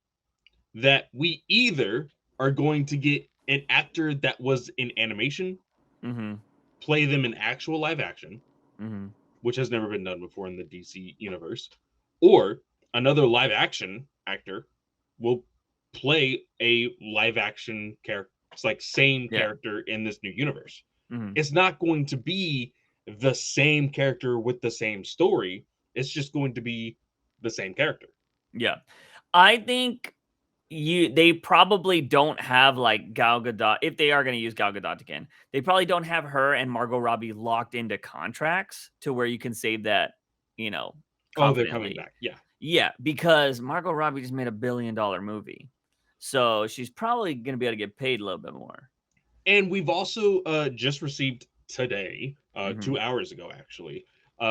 that we either are going to get an actor that was in animation mm-hmm. play them in actual live action, Mm-hmm. which has never been done before in the DC universe, or another live action actor will play a live action character. It's like same Yeah. character in this new universe. Mm-hmm. It's not going to be the same character with the same story. It's just going to be the same character. Yeah. I think they probably don't have like Gal Gadot if they are going to use Gal Gadot again. They probably don't have her and Margot Robbie locked into contracts to where you can save that, Oh, they're coming confidently. back. Yeah. Yeah, because Margot Robbie just made a $1 billion movie. So she's probably going to be able to get paid a little bit more. And we've also just received today, Mhm. 2 hours ago, actually,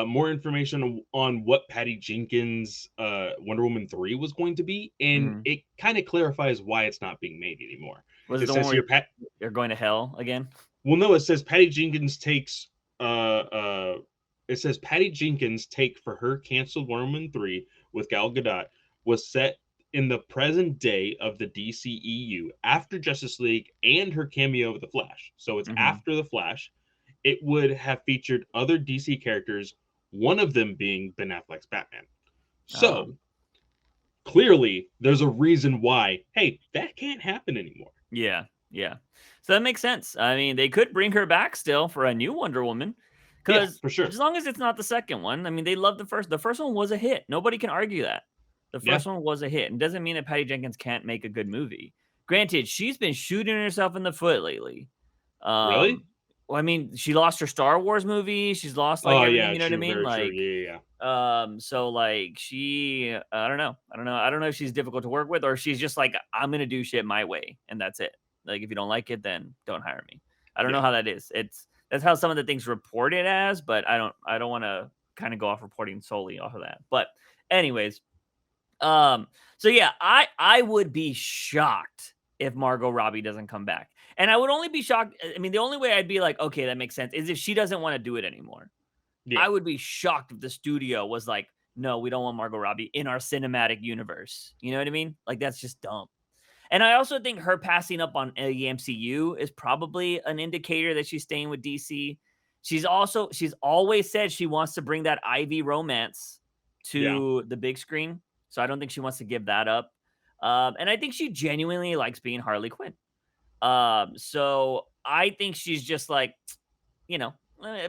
more information on what Patty Jenkins' Wonder Woman 3 was going to be. And Mhm. it kind of clarifies why it's not being made anymore. Was it It the one says where here, you're going to hell again? well, no, it says Patty Jenkins takes, it says Patty Jenkins' take for her canceled Wonder Woman 3 with Gal Gadot was set in the present day of the DCEU after Justice League and her cameo of the Flash. So it's Mm-hmm. after the Flash. It would have featured other DC characters, one of them being Ben Affleck's Batman. So clearly, there's a reason why, hey, that can't happen anymore. Yeah, yeah. So that makes sense. I mean, they could bring her back still for a new Wonder Woman, Yeah, because for sure. as long as it's not the second one. I mean, they love the first. The first one was a hit. Nobody can argue that. The Yeah. first one was a hit, and doesn't mean that Patty Jenkins can't make a good movie. Granted, she's been shooting herself in the foot lately. Really? Well, I mean, she lost her Star Wars movie. She's lost like Oh, everything. yeah, You know what I true. mean? Very true. Like, Yeah, yeah. so like she, I don't know. I don't know if she's difficult to work with, or if she's just like, I'm gonna do shit my way, and that's it. Like, if you don't like it, then don't hire me. I don't know Yeah. how that is. That's how some of the things reported as, but I don't want to kind of go off reporting solely off of that. But anyways, so yeah, I would be shocked if Margot Robbie doesn't come back. And I would only be shocked. I mean, the only way I'd be like, okay, that makes sense, is if she doesn't want to do it anymore. Yeah. I would be shocked if the studio was like, no, we don't want Margot Robbie in our cinematic universe. You know what I mean? Like, that's just dumb. And I also think her passing up on the MCU is probably an indicator that she's staying with DC. She's always said she wants to bring that Ivy romance Yeah. to the big screen. So I don't think she wants to give that up. And I think she genuinely likes being Harley Quinn. So I think she's just like, you know,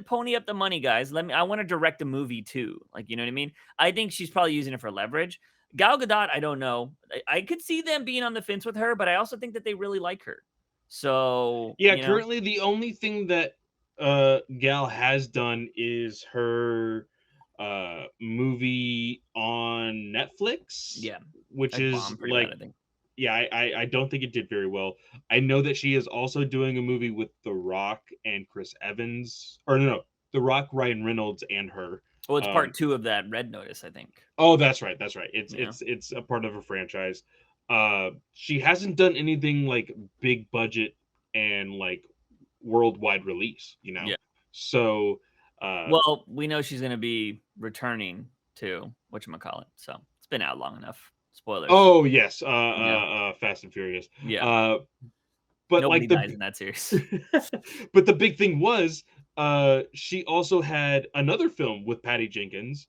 pony up the money, guys. I want to direct a movie too. Like, you know what I mean? I think she's probably using it for leverage. Gal Gadot, I don't know. I could see them being on the fence with her, but I also think that they really like her. So, Yeah, you know, currently the only thing that Gal has done is her movie on Netflix, yeah, which it is bombed pretty bad, like, I think. yeah, I don't think it did very well. I know that she is also doing a movie with The Rock and Chris Evans, or no, The Rock, Ryan Reynolds, and her. Well, it's part 2 of that Red Notice, I think. Oh, that's right, that's right. Yeah. It's a part of a franchise. She hasn't done anything like big budget and like worldwide release, you know. Yeah. So, Well, we know she's going to be returning to whatchamacallit. So it's been out long enough. Spoilers. oh yes, Fast and Furious. Yeah. But Nobody like dies in that series. but the big thing was, she also had another film with Patty Jenkins,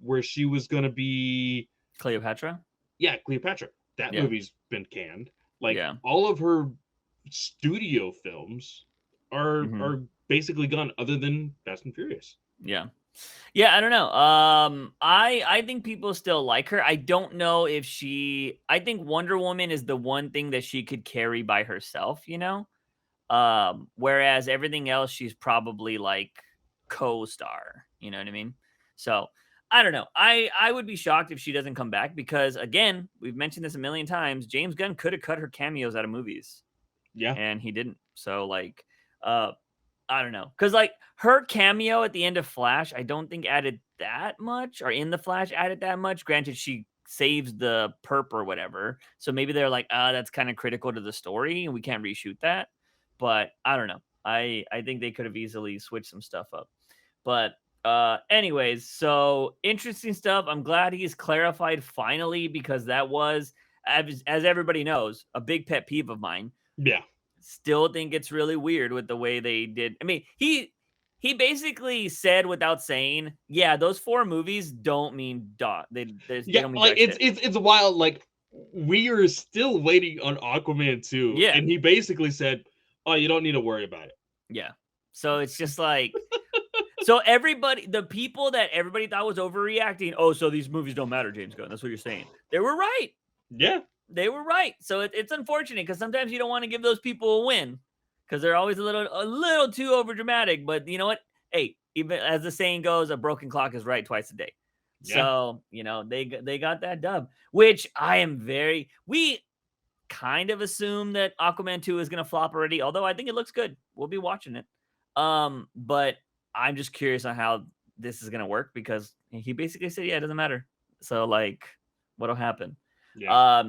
where she was gonna be Cleopatra? Cleopatra. That Yeah. movie's been canned. Like Yeah. all of her studio films are Mhm. are basically gone, other than Fast and Furious. Yeah. Yeah, I don't know. I think people still like her. I don't know if I think Wonder Woman is the one thing that she could carry by herself, you know? Whereas everything else she's probably like co-star, you know what I mean? So, I don't know. I would be shocked if she doesn't come back, because again, we've mentioned this a million times, James Gunn could have cut her cameos out of movies Yeah. and he didn't. So like I don't know. Cause like her cameo at the end of Flash, I don't think added that much, or in the Flash added that much. Granted, she saves the perp or whatever. So maybe they're like, that's kind of critical to the story and we can't reshoot that. But I don't know. I think they could have easily switched some stuff up. But anyways, so interesting stuff. I'm glad he's clarified finally, because that was, as everybody knows, a big pet peeve of mine. Yeah. Still think it's really weird with the way they did. I mean, he basically said without saying, yeah, those 4 movies don't mean dot. They don't mean Like jack shit. it's wild. Like we are still waiting on Aquaman 2, Yeah. and he basically said, "Oh, you don't need to worry about it." Yeah. So it's just like, so the people that everybody thought was overreacting, oh, so these movies don't matter, James Gunn. That's what you're saying. They were right. Yeah. They were right. So it's unfortunate, because sometimes you don't want to give those people a win, because they're always a little too over dramatic. But you know what? Hey, even as the saying goes, a broken clock is right twice a day. Yeah. So, you know, they got that dub, which we kind of assume that Aquaman 2 is going to flop already, although I think it looks good. We'll be watching it. But I'm just curious on how this is going to work, because he basically said, yeah, it doesn't matter. So like, what'll happen? Yeah.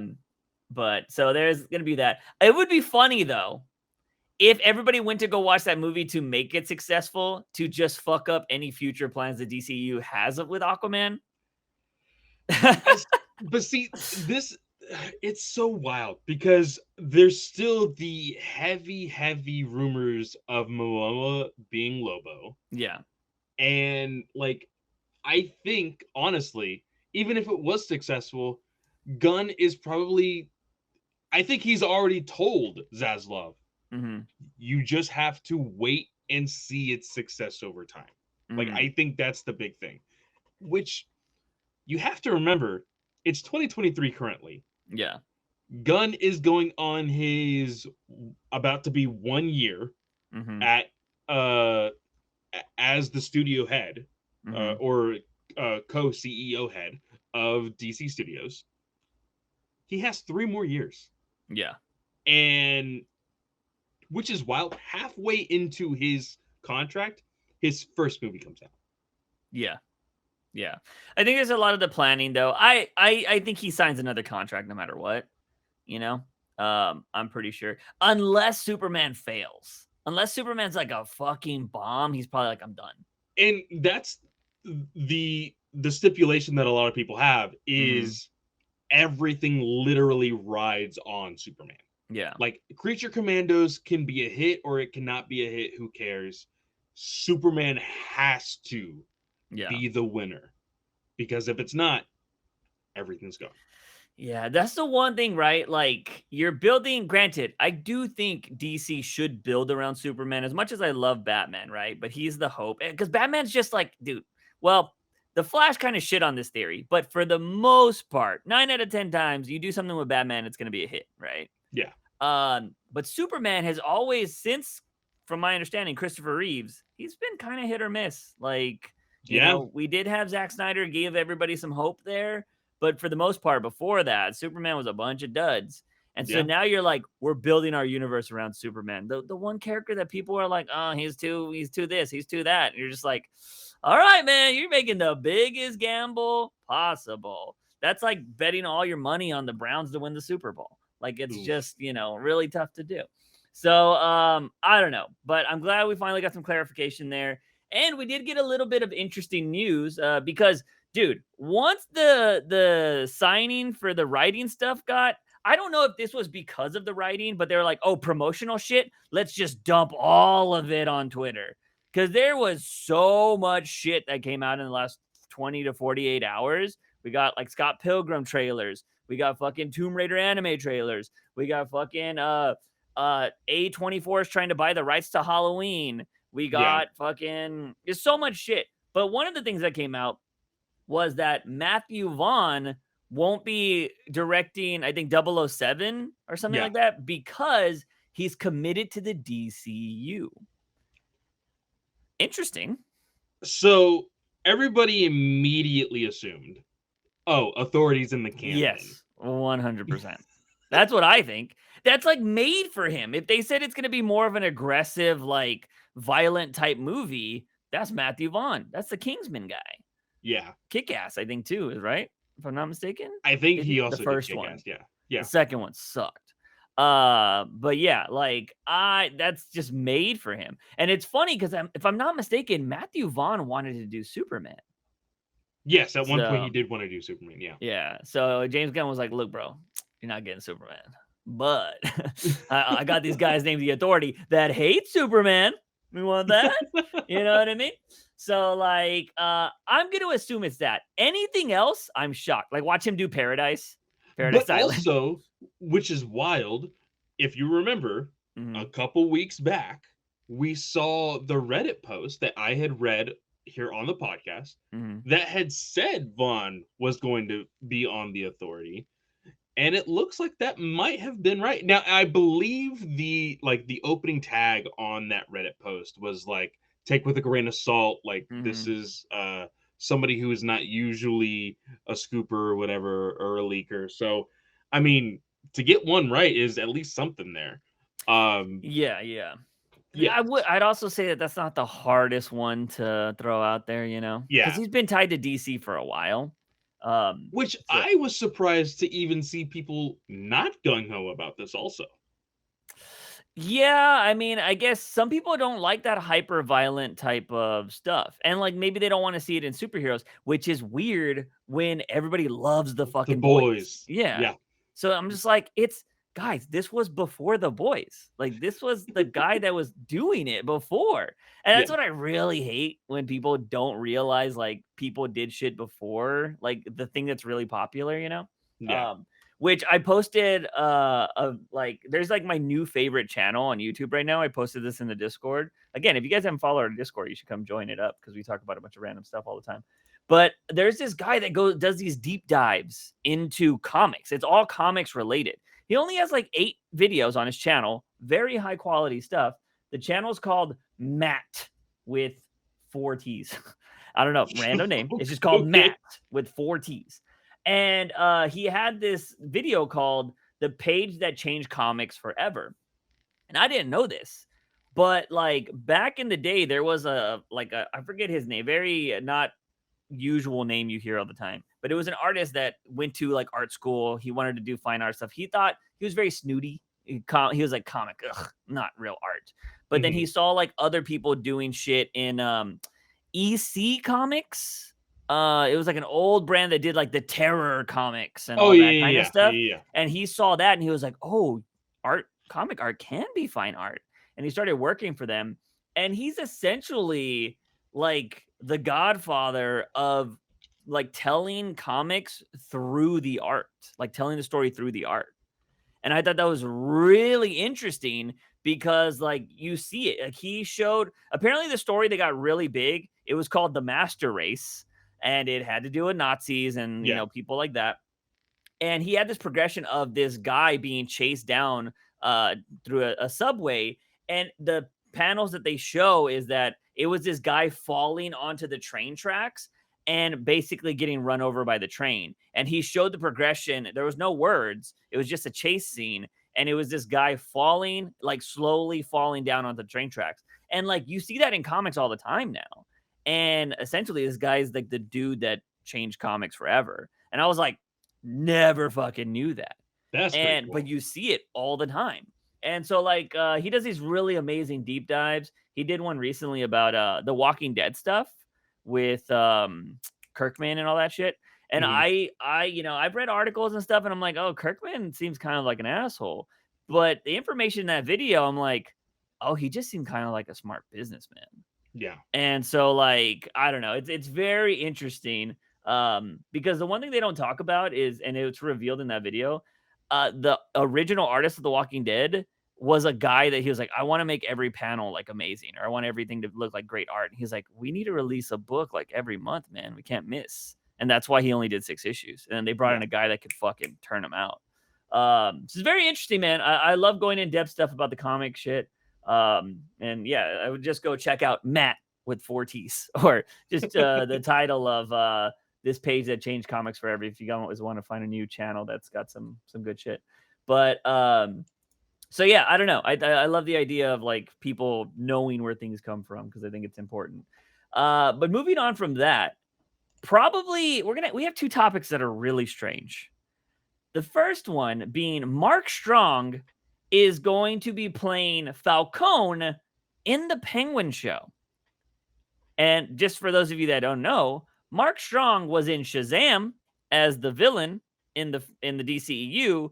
But so there's going to be that. It would be funny though, if everybody went to go watch that movie to make it successful, to just fuck up any future plans the DCU has with Aquaman. But see, this it's so wild because there's still the heavy rumors of Momoa being Lobo. Yeah. And like I think honestly, even if it was successful, Gunn is probably I think he's already told Zaslav, Mm-hmm. you just have to wait and see its success over time. Like Mm-hmm. I think that's the big thing. Which you have to remember, it's 2023 currently. Yeah. Gunn is going on his about to be 1 year Mm-hmm. at as the studio head Mm-hmm. or co CEO head of DC Studios. He has 3 more years, Yeah. and which is wild. Halfway into his contract, his first movie comes out. Yeah. Yeah. I think there's a lot of the planning though. I think he signs another contract no matter what, you know? I'm pretty sure. Unless Superman fails. Unless Superman's like a fucking bomb, he's probably like, I'm done. And that's the stipulation that a lot of people have Mm-hmm. is everything literally rides on Superman. Yeah. Like Creature Commandos can be a hit or it cannot be a hit. Who cares? Superman has to Yeah. be the winner because if it's not, everything's gone. Yeah, that's the one thing, right? Like, you're building, granted, I do think DC should build around Superman as much as I love Batman, right? But he's the hope. Because Batman's just like, dude, well, the Flash kind of shit on this theory, but for the most part, 9 out of 10 times, you do something with Batman, it's going to be a hit, right? Yeah. But Superman has always, since, from my understanding, Christopher Reeves, he's been kind of hit or miss. Like, Yeah. we did have Zack Snyder give everybody some hope there, but for the most part, before that, Superman was a bunch of duds. And so Yeah. now you're like, we're building our universe around Superman. The one character that people are like, oh, he's too this, he's too that. And you're just like, all right, man, you're making the biggest gamble possible. That's like betting all your money on the Browns to win the Super Bowl. Like it's Oof. just, really tough to do. So I don't know, but I'm glad we finally got some clarification there. And we did get a little bit of interesting news because, dude, once the signing for the writing stuff I don't know if this was because of the writing, but they were like, oh, promotional shit, let's just dump all of it on Twitter. Because there was so much shit that came out in the last 20 to 48 hours. We got like Scott Pilgrim trailers. We got fucking Tomb Raider anime trailers. We got fucking A24 is trying to buy the rights to Halloween. We Yeah. got fucking there's so much shit. But one of the things that came out was that Matthew Vaughn won't be directing, I think 007 or something Yeah. like that because he's committed to the DCU. Interesting. So everybody immediately assumed, oh, authorities in the canon. Yes, 100%. That's what I think. That's like made for him. If they said it's going to be more of an aggressive, like violent type movie, that's Matthew Vaughn. That's the Kingsman guy. Yeah. Kick-Ass, I think too, is right? If I'm not mistaken. I think Did he The also first did one. Kick-Ass. Yeah. Yeah. The second one sucked. But yeah, like that's just made for him. And it's funny because if I'm not mistaken, Matthew Vaughn wanted to do Superman. Yes, at one point he So did want to do Superman. Yeah. yeah. So James Gunn was like, look, bro, you're not getting Superman. But I got these guys named the Authority that hate Superman. We want that. You know what I mean? So like I'm gonna assume it's that. Anything else, I'm shocked. Like watch him do Paradise But Island. also, which is wild, if you remember, a Mhm. couple weeks back, we saw the Reddit post that I had read here on the podcast Mhm. that had said Vaughn was going to be on the Authority. And it looks like that might have been right. Now, I believe the opening tag on that Reddit post was like, take with a grain of salt, like this Mhm. is somebody who is not usually a scooper or whatever or a leaker. So, I mean, to get one right is at least something there. Yeah, yeah. Yeah. I'd also say that that's not the hardest one to throw out there, because Yeah. he's been tied to DC for a while. Which So I was surprised to even see people not gung ho about this also. Yeah, I mean, I guess some people don't like that hyper violent type of stuff. And like maybe they don't want to see it in superheroes, which is weird when everybody loves the The fucking boys. boys. Yeah. Yeah. So I'm just like, it's guys, this was before the boys. Like this was the guy that was doing it before. And Yeah. that's what I really hate when people don't realize like people did shit before, like the thing that's really popular, you know? Yeah. Um which I posted of like there's like my new favorite channel on YouTube right now. I posted this in the Discord. Again, if you guys haven't followed our Discord, you should come join it up because we talk about a bunch of random stuff all the time. But there's this guy that does these deep dives into comics. It's all comics related. He only has like 8 videos on his channel, very high quality stuff. The channel's called Matt with 4 T's. I don't know, random name. It's just called Okay. Matt with 4 T's. And he had this video called The Page That Changed Comics Forever. And I didn't know this. But like back in the day, there was I forget his name, very not usual name you hear all the time. But it was an artist that went to like art school. He wanted to do fine art stuff. He thought he was very snooty. He was like comic, not real art. But then he Mhm. saw like other people doing shit in EC Comics. It was like an old brand that did like the Terror comics and Oh all yeah, that kind of yeah, yeah, stuff. yeah, yeah. And he saw that and he was like, "Oh, comic art can be fine art." And he started working for them. And he's essentially like the godfather of like telling comics through the art, like telling the story through the art. And I thought that was really interesting because like you see it. Like he showed apparently the story that got really big, it was called The Master Race and it had to do with Nazis and Yeah. people like that. And he had this progression of this guy being chased down through a subway and the panels that they show is that it was this guy falling onto the train tracks and basically getting run over by the train. And he showed the progression. There was no words. It was just a chase scene. And it was this guy falling, like slowly falling down onto the train tracks. And like you see that in comics all the time now. And essentially, this guy's like the dude that changed comics forever. And I was like, never fucking knew that. That's pretty And but cool. you see it all the time. And so like he does these really amazing deep dives. He did one recently about the Walking Dead stuff with Kirkman and all that shit. And Mhm. I've read articles and stuff and I'm like, "Oh, Kirkman seems kind of like an asshole." But the information in that video, I'm like, "Oh, he just seemed kind of like a smart businessman." Yeah. And so, like, I don't know, it's very interesting, because the one thing they don't talk about is and it's revealed in that video, the original artist of The Walking Dead was a guy that he was like, "I wanna make every panel, like, amazing, or I want everything to look like great art." And he's like, "We need to release a book, like, every month, man. We can't miss." And that's why he only did 6 issues, and then they brought Yeah. in a guy that could fucking turn them out. So it's very interesting, man. I love going in depth stuff about the comic shit. And yeah, I would just go check out Matt with 4 T's or just the title of this page that changed comics forever. If you always want to find a new channel that's got some good shit. But so yeah, I don't know. I love the idea of like people knowing where things come from because I think it's important. But moving on from that, probably we have 2 topics that are really strange. The first one being Mark Strong is going to be playing Falcone in the Penguin show. And just for those of you that don't know, Mark Strong was in Shazam as the villain in the DCEU,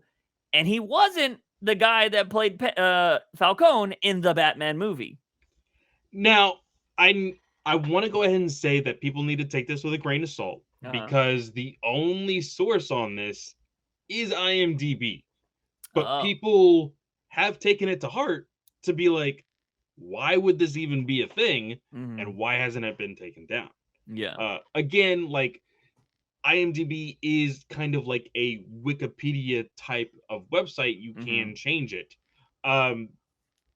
and he wasn't the guy that played Falcone in the Batman movie. Now, I want to go ahead and say that people need to take this with a grain of salt Uh-huh. because the only source on this is IMDb. But Oh. people have taken it to heart to be like, why would this even be a thing? Mhm. And why hasn't it been taken down? Yeah. Again, like IMDb is kind of like a Wikipedia type of website. You Mhm. can change it. Um,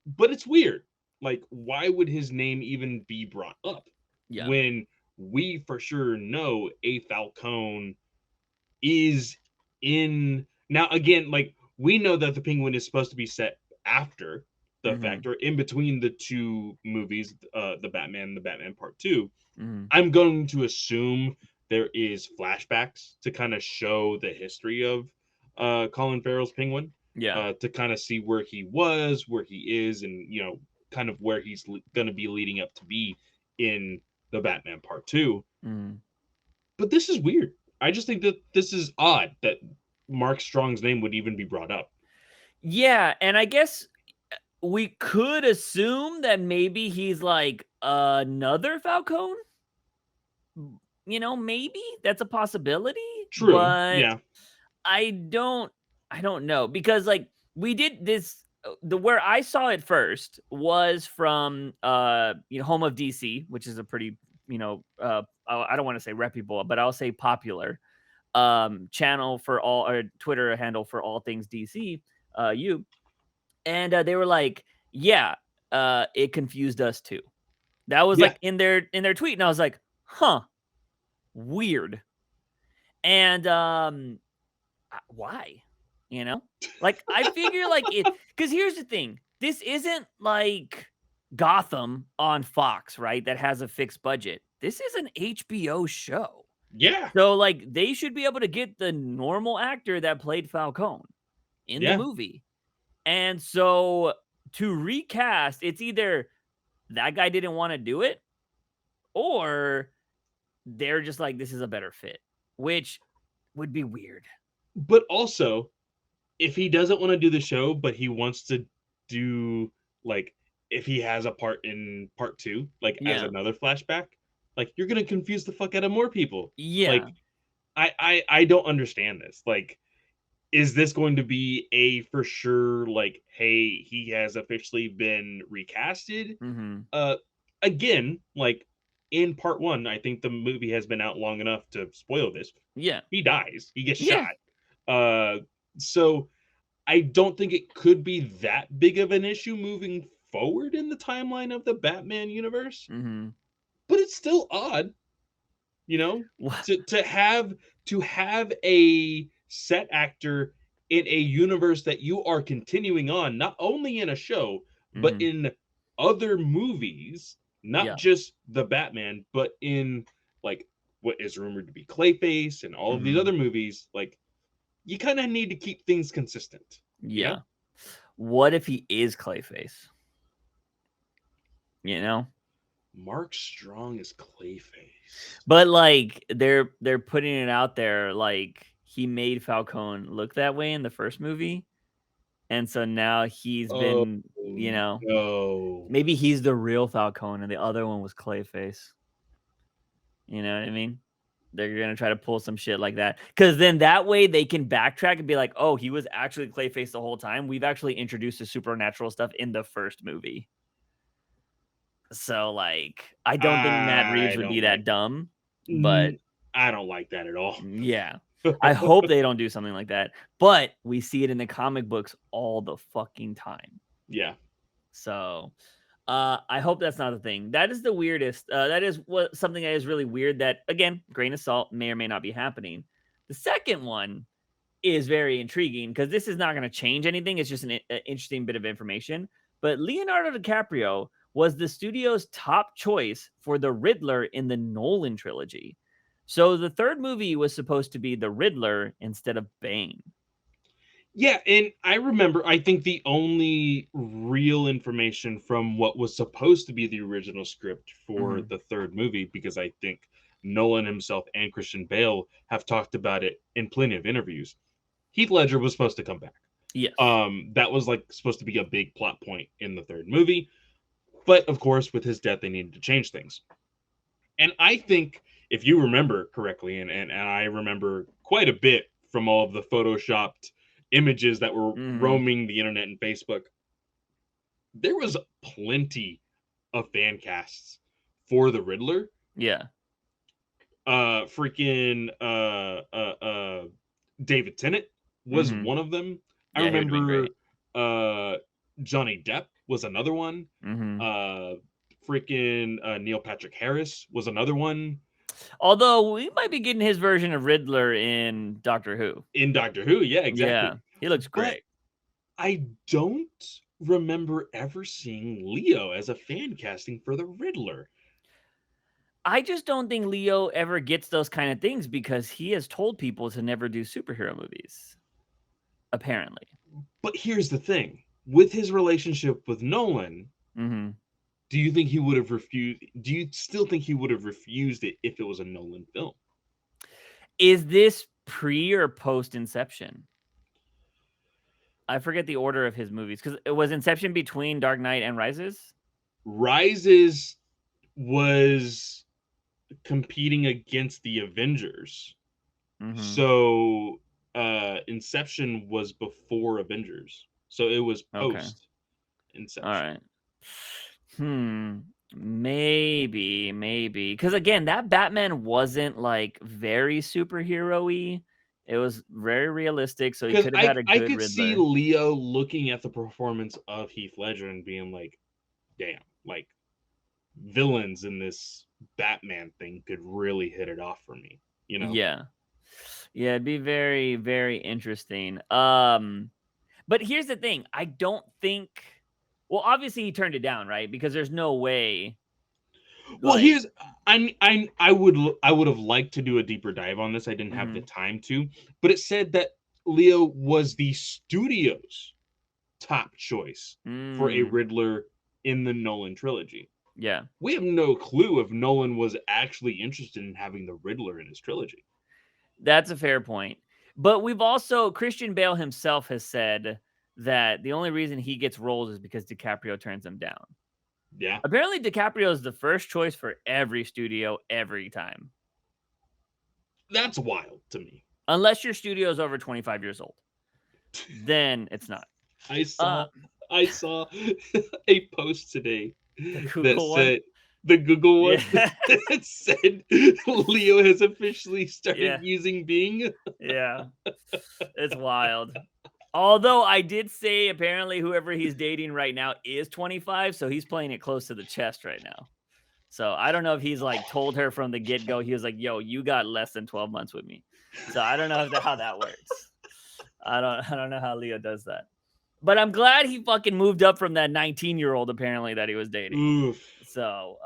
but it's weird. Like, why would his name even be brought up Yeah. when we for sure know a Falcone is in now again, like we know that the Penguin is supposed to be set after the Mhm. fact or in between the 2 movies, the Batman and the Batman Part 2. Mhm. I'm going to assume there is flashbacks to kind of show the history of Colin Farrell's Penguin. Yeah. to kind of see where he was, where he is, and kind of where he's going to be leading up to be in the Batman Part 2. Mm. But this is weird. I just think that this is odd that Mark Strong's name would even be brought up. Yeah, and I guess we could assume that maybe he's like another Falcone. Maybe that's a possibility, True. but Yeah. I don't know because like we did this the where I saw it first was from Home of DC, which is a pretty, I don't want to say reputable, but I'll say popular channel for all or Twitter handle for all things DC, you. And they were like, yeah, it confused us too. That was Yeah. like in their tweet, and I was like, huh, weird. And why? Like I figure like it because here's the thing. This isn't like Gotham on Fox, right? That has a fixed budget. This is an HBO show. Yeah. So like they should be able to get the normal actor that played Falcone in the Yeah. movie. And so to recast, it's either that guy didn't want to do it or they're just like, this is a better fit, which would be weird. But also, if he doesn't want to do the show, but he wants to do, like, if he has a part in Part 2, like as Yeah. another flashback, like, you're gonna confuse the fuck out of more people. Yeah. Like, I don't understand this. Like, is this going to be a for sure, like, hey, he has officially been recasted? Mhm. Uh Again, like in Part 1, I think the movie has been out long enough to spoil this. Yeah. He dies, he gets Yeah. shot. So I don't think it could be that big of an issue moving forward in the timeline of the Batman universe, Mhm. but it's still odd, you know, What? to have a set actor in a universe that you are continuing on, not only in a show, but Mhm. in other movies, not Yeah. just the Batman, but in like what is rumored to be Clayface and all of these other Mhm. movies. Like, you kind of need to keep things consistent, you know? Yeah. What if he is Clayface? You know? Mark Strong is Clayface. But like they're putting it out there like he made Falcone look that way in the first movie. And so now he's Oh been, no. maybe he's the real Falcone and the other one was Clayface. You know what I mean? They're gonna try to pull some shit like that. Cause then that way they can backtrack and be like, oh, he was actually Clayface the whole time. We've actually introduced the supernatural stuff in the first movie. So like I don't think Matt I Reeves would be don't that like dumb, but mm, I don't like that at all. yeah. I hope they don't do something like that. But we see it in the comic books all the fucking time. Yeah. So I hope that's not a thing. That is the weirdest. That is what something that is really weird that again, grain of salt may or may not be happening. The second one is very intriguing because this is not going to change anything. It's just an interesting bit of information. But Leonardo DiCaprio was the studio's top choice for the Riddler in the Nolan trilogy. So the third movie was supposed to be the Riddler instead of Bane. Yeah, and I remember, I think the only real information from what was supposed to be the original script for Mhm. the third movie, because I think Nolan himself and Christian Bale have talked about it in plenty of interviews. Heath Ledger was supposed to come back. Yes. That was like supposed to be a big plot point in the third movie, but of course, with his death, they needed to change things. And I think, if you remember correctly, and I remember quite a bit from all of the photoshopped images that were Mhm. roaming the internet and Facebook, there was plenty of fan casts for the Riddler. Yeah. Freaking David Tennant was Mhm. one of them. I Yeah, he would have been remember great. Johnny Depp was another one. Mhm. Uh, Freaking Neil Patrick Harris was another one Although we might be getting his version of Riddler in Doctor Who. in Doctor Who. Yeah, Yeah, exactly. he looks But great. I don't remember ever seeing Leo as a fan casting for the Riddler. I just don't think Leo ever gets those kind of things because he has told people to never do superhero movies. Apparently. But here's the thing: with his relationship with Nolan, Hmm. do you think he would have refused? Do you still think he would have refused it if it was a Nolan film? Is this pre or post Inception? I forget the order of his movies because it was Inception between Dark Knight and Rises. Rises was competing against the Avengers. Hmm. So Inception was before Avengers. So it was Okay. post All Inception. right. Maybe, because again, that Batman wasn't like very superhero-y. It was very realistic, so he Because could have had a I good could see Riddler. Leo looking at the performance of Heath Ledger and being like, damn, like villains in this Batman thing could really hit it off for me, you know? Yeah. Yeah, it'd be very, very interesting. But here's the thing. I don't think well, obviously he turned it down, right? Because there's no way Well, like here's I would have liked to do a deeper dive on this. I didn't have the mhm, time to, but it said that Leo was the studio's top choice for a mm, Riddler in the Nolan trilogy. yeah. We have no clue if Nolan was actually interested in having the Riddler in his trilogy. That's a fair point. But we've also Christian Bale himself has said that the only reason he gets roles is because DiCaprio turns him down. Yeah, Apparently, DiCaprio is the first choice for every studio every time, that's wild to me. unless your studio is over 25 years old. Then it's not. I Uh, saw I saw a post today the that Google one. said the Google one Yeah, that said Leo has officially started yeah, using Bing. yeah. It's wild. Although I did say apparently whoever he's dating right now is 25, so he's playing it close to the chest right now. So I don't know if he's like told her from the get go. He was like, "Yo, you got less than 12 months with me." So I don't know how that works. I don't know how Leo does that. But I'm glad he fucking moved up from that 19-year-old apparently that he was dating. Oof. So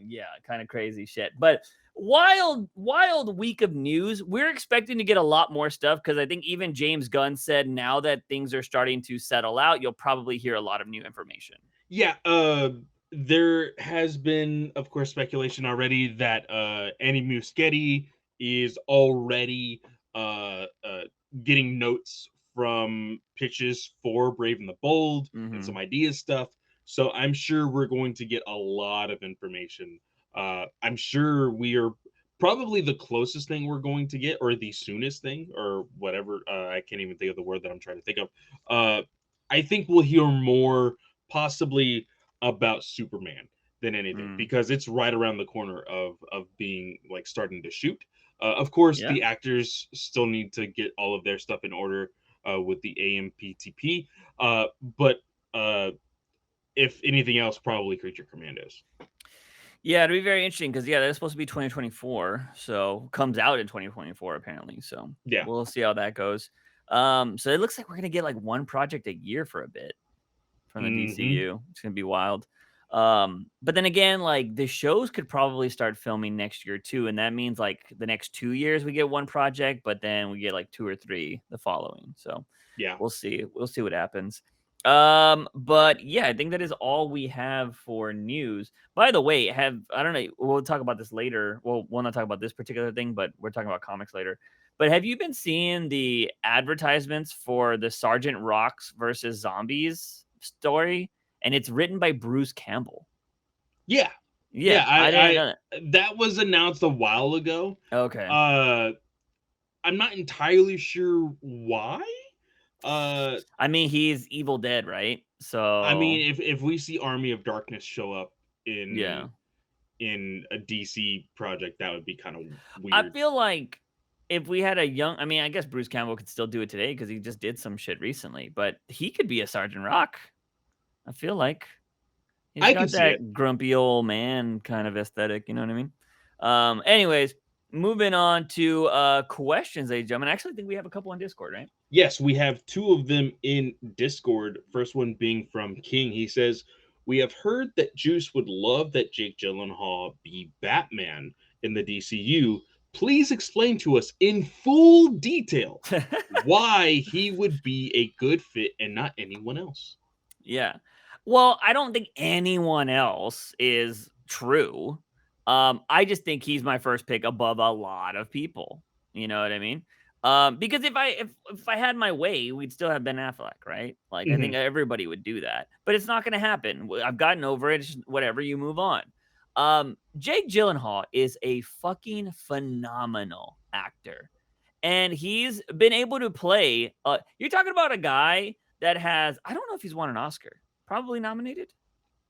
yeah, kind of crazy shit. But wild week of news. We're expecting to get a lot more stuff because I think even James Gunn said now that things are starting to settle out, you'll probably hear a lot of new information. Yeah, there has been, of course, speculation already that Andy Muschietti is already getting notes from pitches for Brave and the Bold and some Hmm. ideas stuff. So I'm sure we're going to get a lot of information. I'm sure we are probably the closest thing we're going to get, or the soonest thing, or whatever. I can't even think of the word that I'm trying to think of. I think we'll hear more possibly about Superman than anything Mm. because it's right around the corner of being like starting to shoot. Of course, Yeah. the actors still need to get all of their stuff in order with the AMPTP. But if anything else, probably Creature Commandos. Yeah, it'll be very interesting because yeah, that's supposed to be 2024. So comes out in 2024 apparently. So Yeah. we'll see how that goes. So it looks like we're gonna get like one project a year for a bit from the Hmm. DCU. It's gonna be wild. But then again, like the shows could probably start filming next year too, and that means like the next 2 years we get one project, but then we get like two or three the following. So Yeah. we'll see. We'll see what happens. But yeah, I think that is all we have for news. By the way, I don't know, we'll talk about this later. Well, we'll not talk about this particular thing, but we're talking about comics later. But have you been seeing the advertisements for the Sergeant Rocks versus Zombies story? And it's written by Bruce Campbell. Yeah. Yeah. Yeah, I didn't know that. That was announced a while ago. Okay. Uh, I'm not entirely sure why. Uh, I mean, he's Evil Dead, right? I So mean, if we see Army of Darkness show up yeah. in a DC project, that would be kind of I weird. feel like if we had a young, I mean, I guess Bruce Campbell could still do it today because he just did some shit recently, but he could be a Sergeant Rock. I feel like he's I could got see it. that grumpy old man kind of aesthetic. You know what I mean? Anyways, moving on to questions, ladies and gentlemen. I actually think we have a couple on Discord, right? Yes, we have two of them in Discord. First one being from King. He says, "We have heard that Juice would love that Jake Gyllenhaal be Batman in the DCU. Please explain to us in full detail why he would be a good fit and not anyone else. Yeah. Well, I don't think anyone else is true. I just think he's my first pick above a lot of people. You know what I mean? Because if I had my way, we'd still have Ben Affleck, right? Like I think Mhm. everybody would do that, but it's not going to happen. I've gotten over it. It's just whatever, you move on. Jake Gyllenhaal is a fucking phenomenal actor, and he's been able to play. You're talking about a guy that has, I don't know if he's won an Oscar. Probably nominated.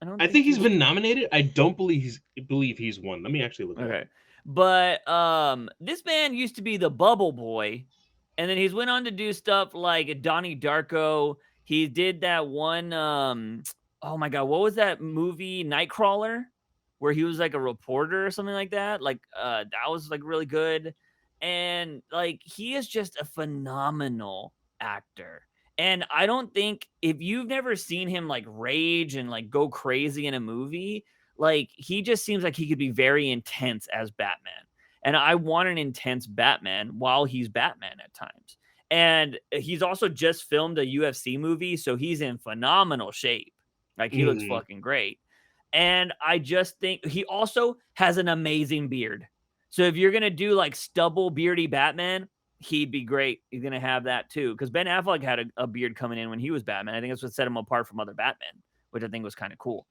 I don't I think think he's he's been nominated. I don't believe he's won. Let me actually look it up. okay. But this man used to be the Bubble Boy, and then he's went on to do stuff like Donnie Darko. He did that one oh my god, what was that movie, Nightcrawler, where he was like a reporter or something like that? Like that was like really good. And like he is just a phenomenal actor. And I don't think, if you've never seen him like rage and like go crazy in a movie, like he just seems like he could be very intense as Batman. And I want an intense Batman while he's Batman at times. And he's also just filmed a UFC movie, so he's in phenomenal shape. Like he looks Mhm. fucking great. And I just think he also has an amazing beard. So if you're gonna do like stubble beardy Batman, he'd be great. He's gonna have that too. Because Ben Affleck had a beard coming in when he was Batman. I think that's what set him apart from other Batman, which I think was kind of cool.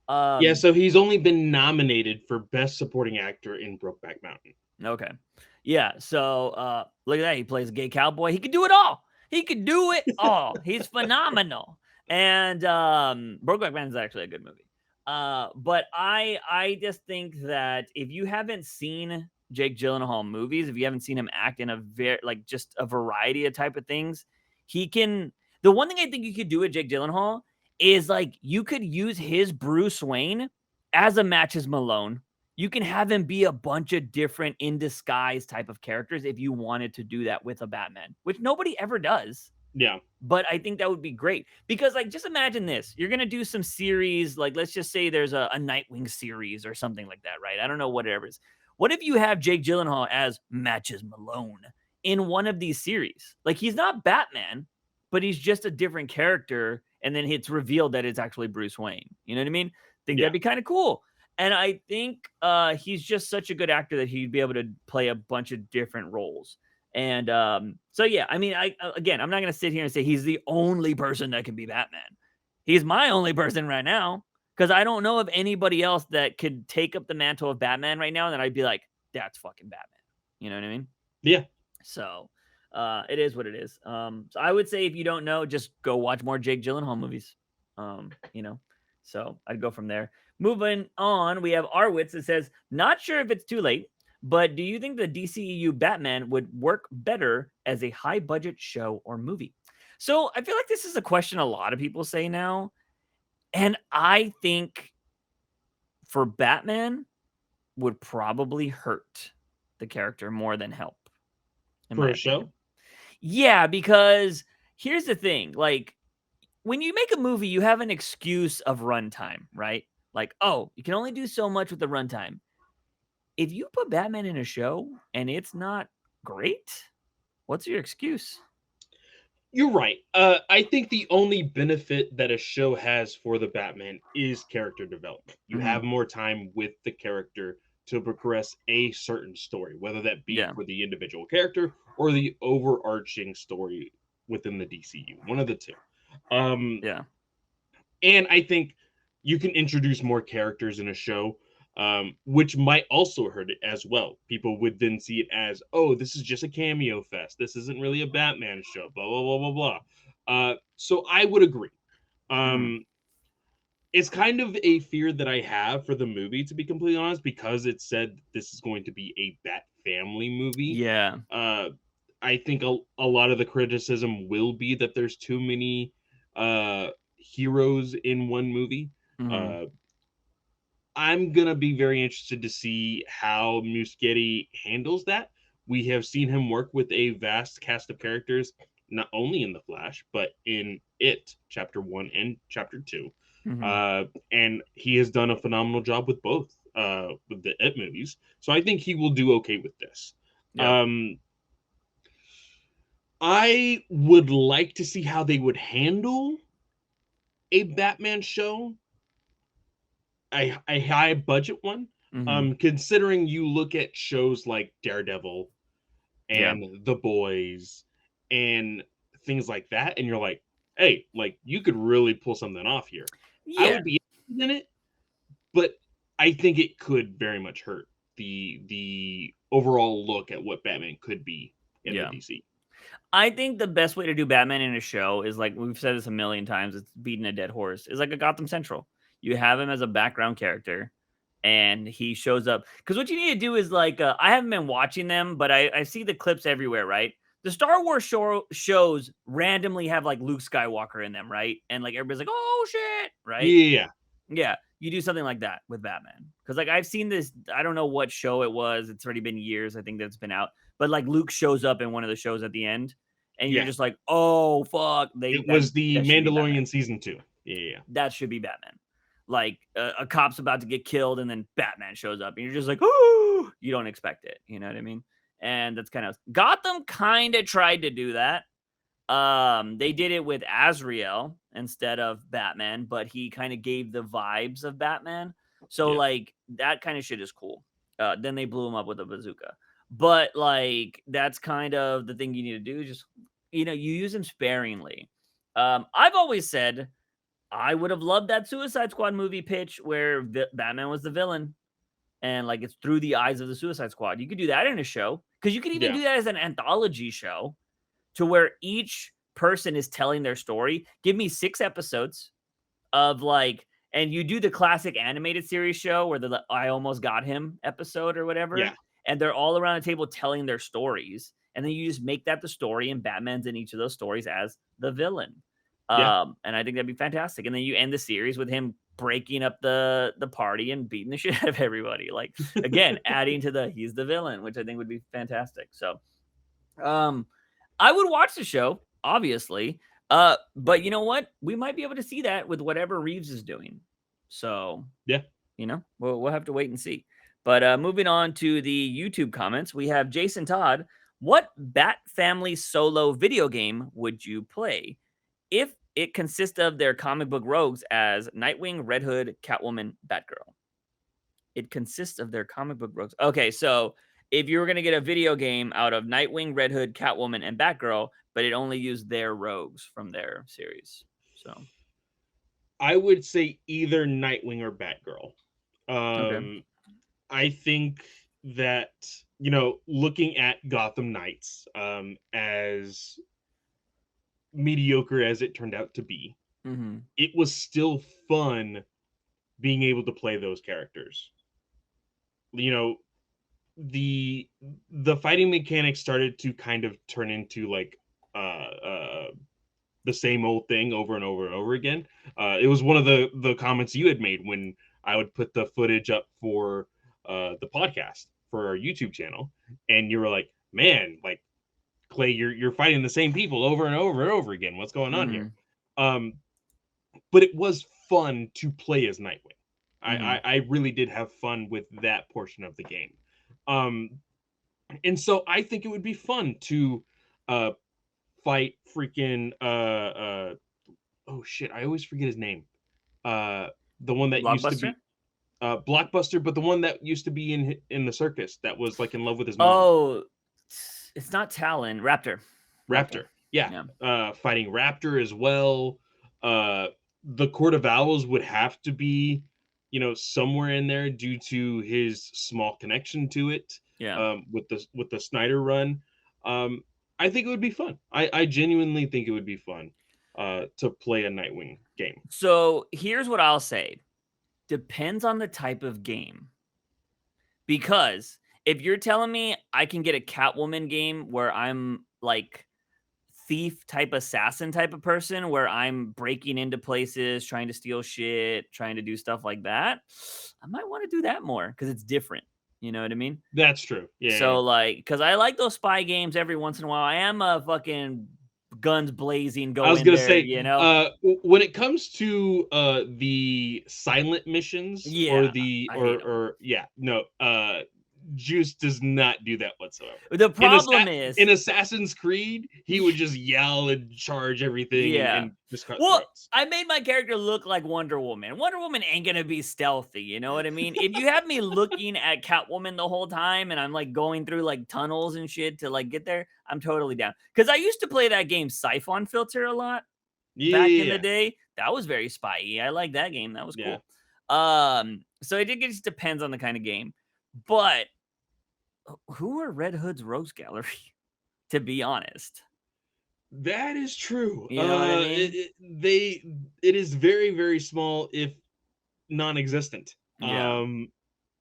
Yeah, Um, so he's only been nominated for Best Supporting Actor in Brokeback Mountain. okay. Yeah, so look at that. He plays a gay cowboy. He could do it all. He could do it all. He's phenomenal. And Brokeback Mountain is actually a good movie. But I just think that if you haven't seen Jake Gyllenhaal movies, if you haven't seen him act in a very like just a variety of type of things, he can. The one thing I think you could do with Jake Gyllenhaal is like you could use his Bruce Wayne as a matches Malone. You can have him be a bunch of different in disguise type of characters if you wanted to do that with a Batman, which nobody ever does. Yeah. But I think that would be great because, like, just imagine this. You're going to do some series, like, let's just say there's a Nightwing series or something like that, right? I don't know, whatever it is. What if you have Jake Gyllenhaal as Matches Malone in one of these series? Like, he's not Batman, but he's just a different character. And then it's revealed that it's actually Bruce Wayne. You know what I mean? Think Yeah. that'd be kind of cool. And I think he's just such a good actor that he'd be able to play a bunch of different roles. And so yeah, I mean, again, I'm not gonna sit here and say he's the only person that can be Batman. He's my only person right now because I don't know of anybody else that could take up the mantle of Batman right now. And then I'd be like, that's fucking Batman. You know what I mean? Yeah. So it is what it is. So I would say if you don't know, just go watch more Jake Gyllenhaal movies. You know, so I'd go from there. Moving on, we have Arwitz that says, not sure if it's too late, but do you think the DCEU Batman would work better as a high budget show or movie? So I feel like this is a question a lot of people say now. And I think for Batman would probably hurt the character more than help, in For my a show? opinion. Yeah, because here's the thing, like, when you make a movie, you have an excuse of runtime, right? Like, oh, you can only do so much with the runtime. If you put Batman in a show and it's not great, what's your excuse? You're right. I think the only benefit that a show has for the Batman is character development. You have Mhm. more time with the character to progress a certain story, whether that be Yeah, for the individual character or the overarching story within the DCU. One of the two. Um, yeah. and I think you can introduce more characters in a show, which might also hurt it as well. People would then see it as, oh, this is just a cameo fest. This isn't really a Batman show. Blah blah blah blah blah. So I would agree. Mhm. Um, it's kind of a fear that I have for the movie, to be completely honest, because it said this is going to be a Bat family movie. Yeah. Uh, I think a lot of the criticism will be that there's too many heroes in one movie. Mhm. Uh, I'm gonna be very interested to see how Muschietti handles that. We have seen him work with a vast cast of characters, not only in The Flash, but in It, Chapter 1 and Chapter 2. Mhm. And he has done a phenomenal job with both with the It movies. So I think he will do okay with this. Yeah. Um, I would like to see how they would handle a Batman show, a high budget one. Hmm. Considering you look at shows like Daredevil Yeah. and The Boys and things like that, and you're like, hey, like you could really pull something off here. I Yeah. would be interested in it, but I think it could very much hurt the overall look at what Batman could be in the Yeah. DC. I think the best way to do Batman in a show is like we've said this a million times. It's beating a dead horse. Is like a Gotham Central. You have him as a background character, and he shows up. Because what you need to do is like I haven't been watching them, but I see the clips everywhere. Right, the Star Wars shows randomly have like Luke Skywalker in them, right? And like everybody's like, oh shit, right? Yeah, Yeah, you do something like that with Batman. Because like I've seen this, I don't know what show it was. It's already been years, I think that's been out. But like Luke shows up in one of the shows at the end, and you're yeah. just like, oh fuck, It was the that should be Batman. Mandalorian season 2. Yeah. That should be Batman. Like a cop's about to get killed, and then Batman shows up, and you're just like, oh, you don't expect it. You know what I mean? And that's kind of Gotham. Kind of tried to do that. They did it with Azrael instead of Batman, but he kind of gave the vibes of Batman. So Yeah. like that kind of shit is cool. Then they blew him up with a bazooka. But like that's kind of the thing you need to do. Just you use him sparingly. I've always said I would have loved that Suicide Squad movie pitch where Batman was the villain and like it's through the eyes of the Suicide Squad. You could do that in a show because you could even Yeah. do that as an anthology show to where each person is telling their story. Give me 6 episodes of like, and you do the classic animated series show where the I almost got him episode or whatever, Yeah. and they're all around the table telling their stories, and then you just make that the story, and Batman's in each of those stories as the villain. Yeah. And I think that'd be fantastic. And then you end the series with him breaking up the party and beating the shit out of everybody. Like again, adding to the he's the villain, which I think would be fantastic. So, I would watch the show, obviously. But you know what? We might be able to see that with whatever Reeves is doing. So, Yeah. we'll have to wait and see. But moving on to the YouTube comments, we have Jason Todd. What Bat Family solo video game would you play if it consists of their comic book rogues as Nightwing, Red Hood, Catwoman, Batgirl? It consists of their comic book rogues. Okay, so if you were going to get a video game out of Nightwing, Red Hood, Catwoman, and Batgirl, but it only used their rogues from their series. So, I would say either Nightwing or Batgirl. okay. I think that, looking at Gotham Knights, as mediocre as it turned out to be, Mm-hmm. it was still fun being able to play those characters. The fighting mechanics started to kind of turn into like the same old thing over and over and over again. It was one of the comments you had made when I would put the footage up for the podcast for our YouTube channel, and you were like, "Man, like Clay, you're fighting the same people over and over and over again. What's going on Mm-hmm. here?" But it was fun to play as Nightwing. Mm-hmm. I really did have fun with that portion of the game. And so I think it would be fun to fight freaking oh shit, I always forget his name. The one that used to Blockbuster? be Blockbuster, but the one that used to be in the circus that was like in love with his mom. Oh, it's not Talon. Raptor. Raptor. Yeah. Fighting Raptor as well. The Court of Owls would have to be, somewhere in there due to his small connection to it. Yeah. With the Snyder run. I think it would be fun. I genuinely think it would be fun to play a Nightwing game. So here's what I'll say. Depends on the type of game. Because if you're telling me I can get a Catwoman game where I'm like thief type assassin type of person where I'm breaking into places, trying to steal shit, trying to do stuff like that, I might want to do that more because it's different. You know what I mean? That's true. Yeah. So like, because I like those spy games every once in a while. I am a fucking guns blazing, go I was in gonna there, say, when it comes to the silent missions Yeah, or the I hate 'em. or yeah, no, Juice does not do that whatsoever. The problem is in Assassin's Creed, he would just yell and charge everything and just cut well, throats. I made my character look like Wonder Woman. Wonder Woman ain't gonna be stealthy, you know what I mean? If you have me looking at Catwoman the whole time and I'm like going through like tunnels and shit to like get there, I'm totally down. Because I used to play that game Siphon Filter a lot back in the day. That was very spy-y. I like that game. That was cool. So it just depends on the kind of game. But who are Red Hood's Rogues Gallery? To be honest. That is true. You know what I mean? It is very, very small, if non-existent. Yeah.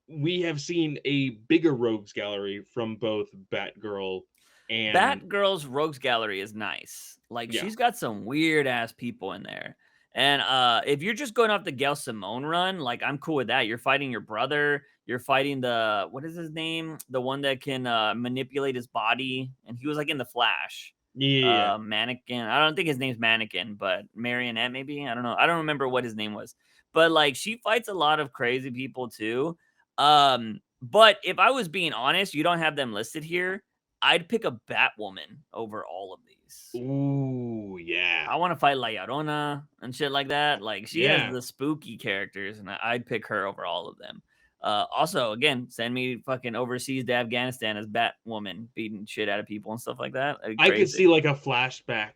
We have seen a bigger rogues gallery from both Batgirl and Batgirl's Rogues Gallery is nice. Like she's got some weird ass people in there. And if you're just going off the Gail Simone run, like I'm cool with that. You're fighting your brother. You're fighting the what is his name? The one that can manipulate his body, and he was like in the Flash. Mannequin. I don't think his name's Mannequin, but Marionette maybe. I don't know. I don't remember what his name was. But like she fights a lot of crazy people too. But if I was being honest, you don't have them listed here. I'd pick a Batwoman over all of these. Ooh, yeah. I want to fight La Llorona and shit like that. Like she has the spooky characters, and I'd pick her over all of them. Also, again, send me fucking overseas to Afghanistan as Batwoman beating shit out of people and stuff like that. I could see like a flashback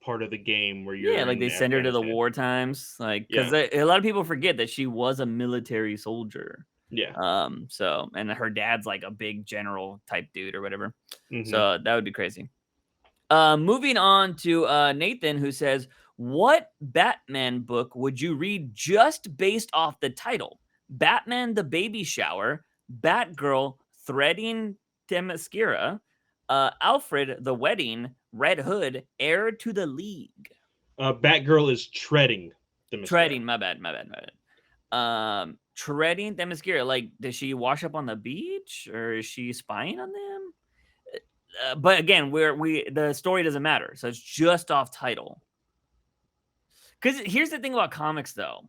part of the game where you're like they send her to the war times, like because a lot of people forget that she was a military soldier. So and her dad's like a big general type dude or whatever. So that would be crazy. Moving on to Nathan, who says, what Batman book would you read just based off the title? Batman the Baby Shower, Batgirl Threading Themyscira, Alfred the Wedding, Red Hood, Heir to the League. Batgirl is treading Themyscira. Treading, my bad. Treading Themyscira, like, does she wash up on the beach or is she spying on them? But again, the story doesn't matter, so it's just off title. Because here's the thing about comics, though,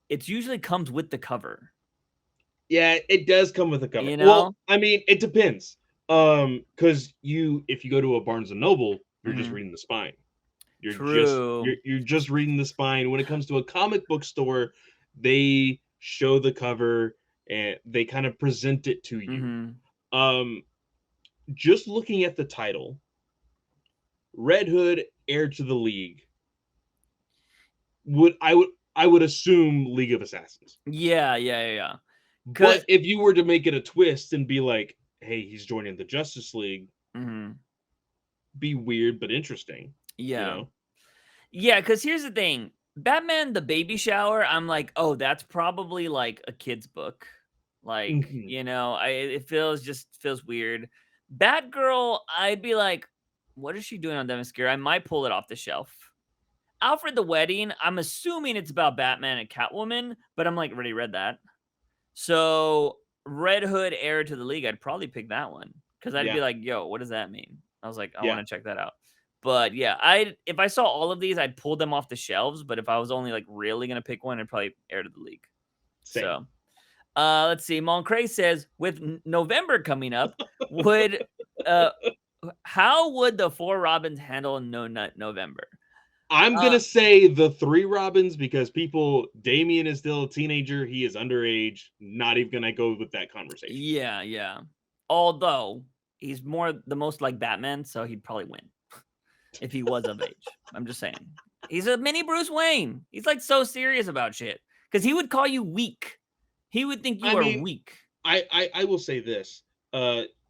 it usually comes with the cover. Yeah, it does come with a cover. You know? Well, I mean, it depends. Because if you go to a Barnes and Noble, you're just reading the spine. You're just reading the spine. When it comes to a comic book store, they show the cover and they kind of present it to you. Just looking at the title, Red Hood, Heir to the League, I would assume League of Assassins. Yeah. But if you were to make it a twist and be like, hey, he's joining the Justice League, be weird but interesting. Yeah. You know? Yeah, because here's the thing. Batman the Baby Shower, I'm like, oh, that's probably like a kid's book. Like, you know, it feels weird. Batgirl, I'd be like, what is she doing on Themyscira? I might pull it off the shelf. Alfred the Wedding, I'm assuming it's about Batman and Catwoman, but I'm like, already read that. So Red Hood, Heir to the League, I'd probably pick that one. Because I'd be like, yo, what does that mean? I was like, I want to check that out. But yeah, if I saw all of these, I'd pull them off the shelves. But if I was only like really gonna pick one, I'd probably Heir to the League. Same. So let's see. Moncray says, with November coming up, how would the 4 Robins handle No Nut November? I'm gonna say the 3 Robins because Damian is still a teenager. He is underage. Not even gonna go with that conversation. Yeah. Although he's the most like Batman, so he'd probably win if he was of age. I'm just saying. He's a mini Bruce Wayne. He's like so serious about shit because he would call you weak. He would think you are weak. I will say this.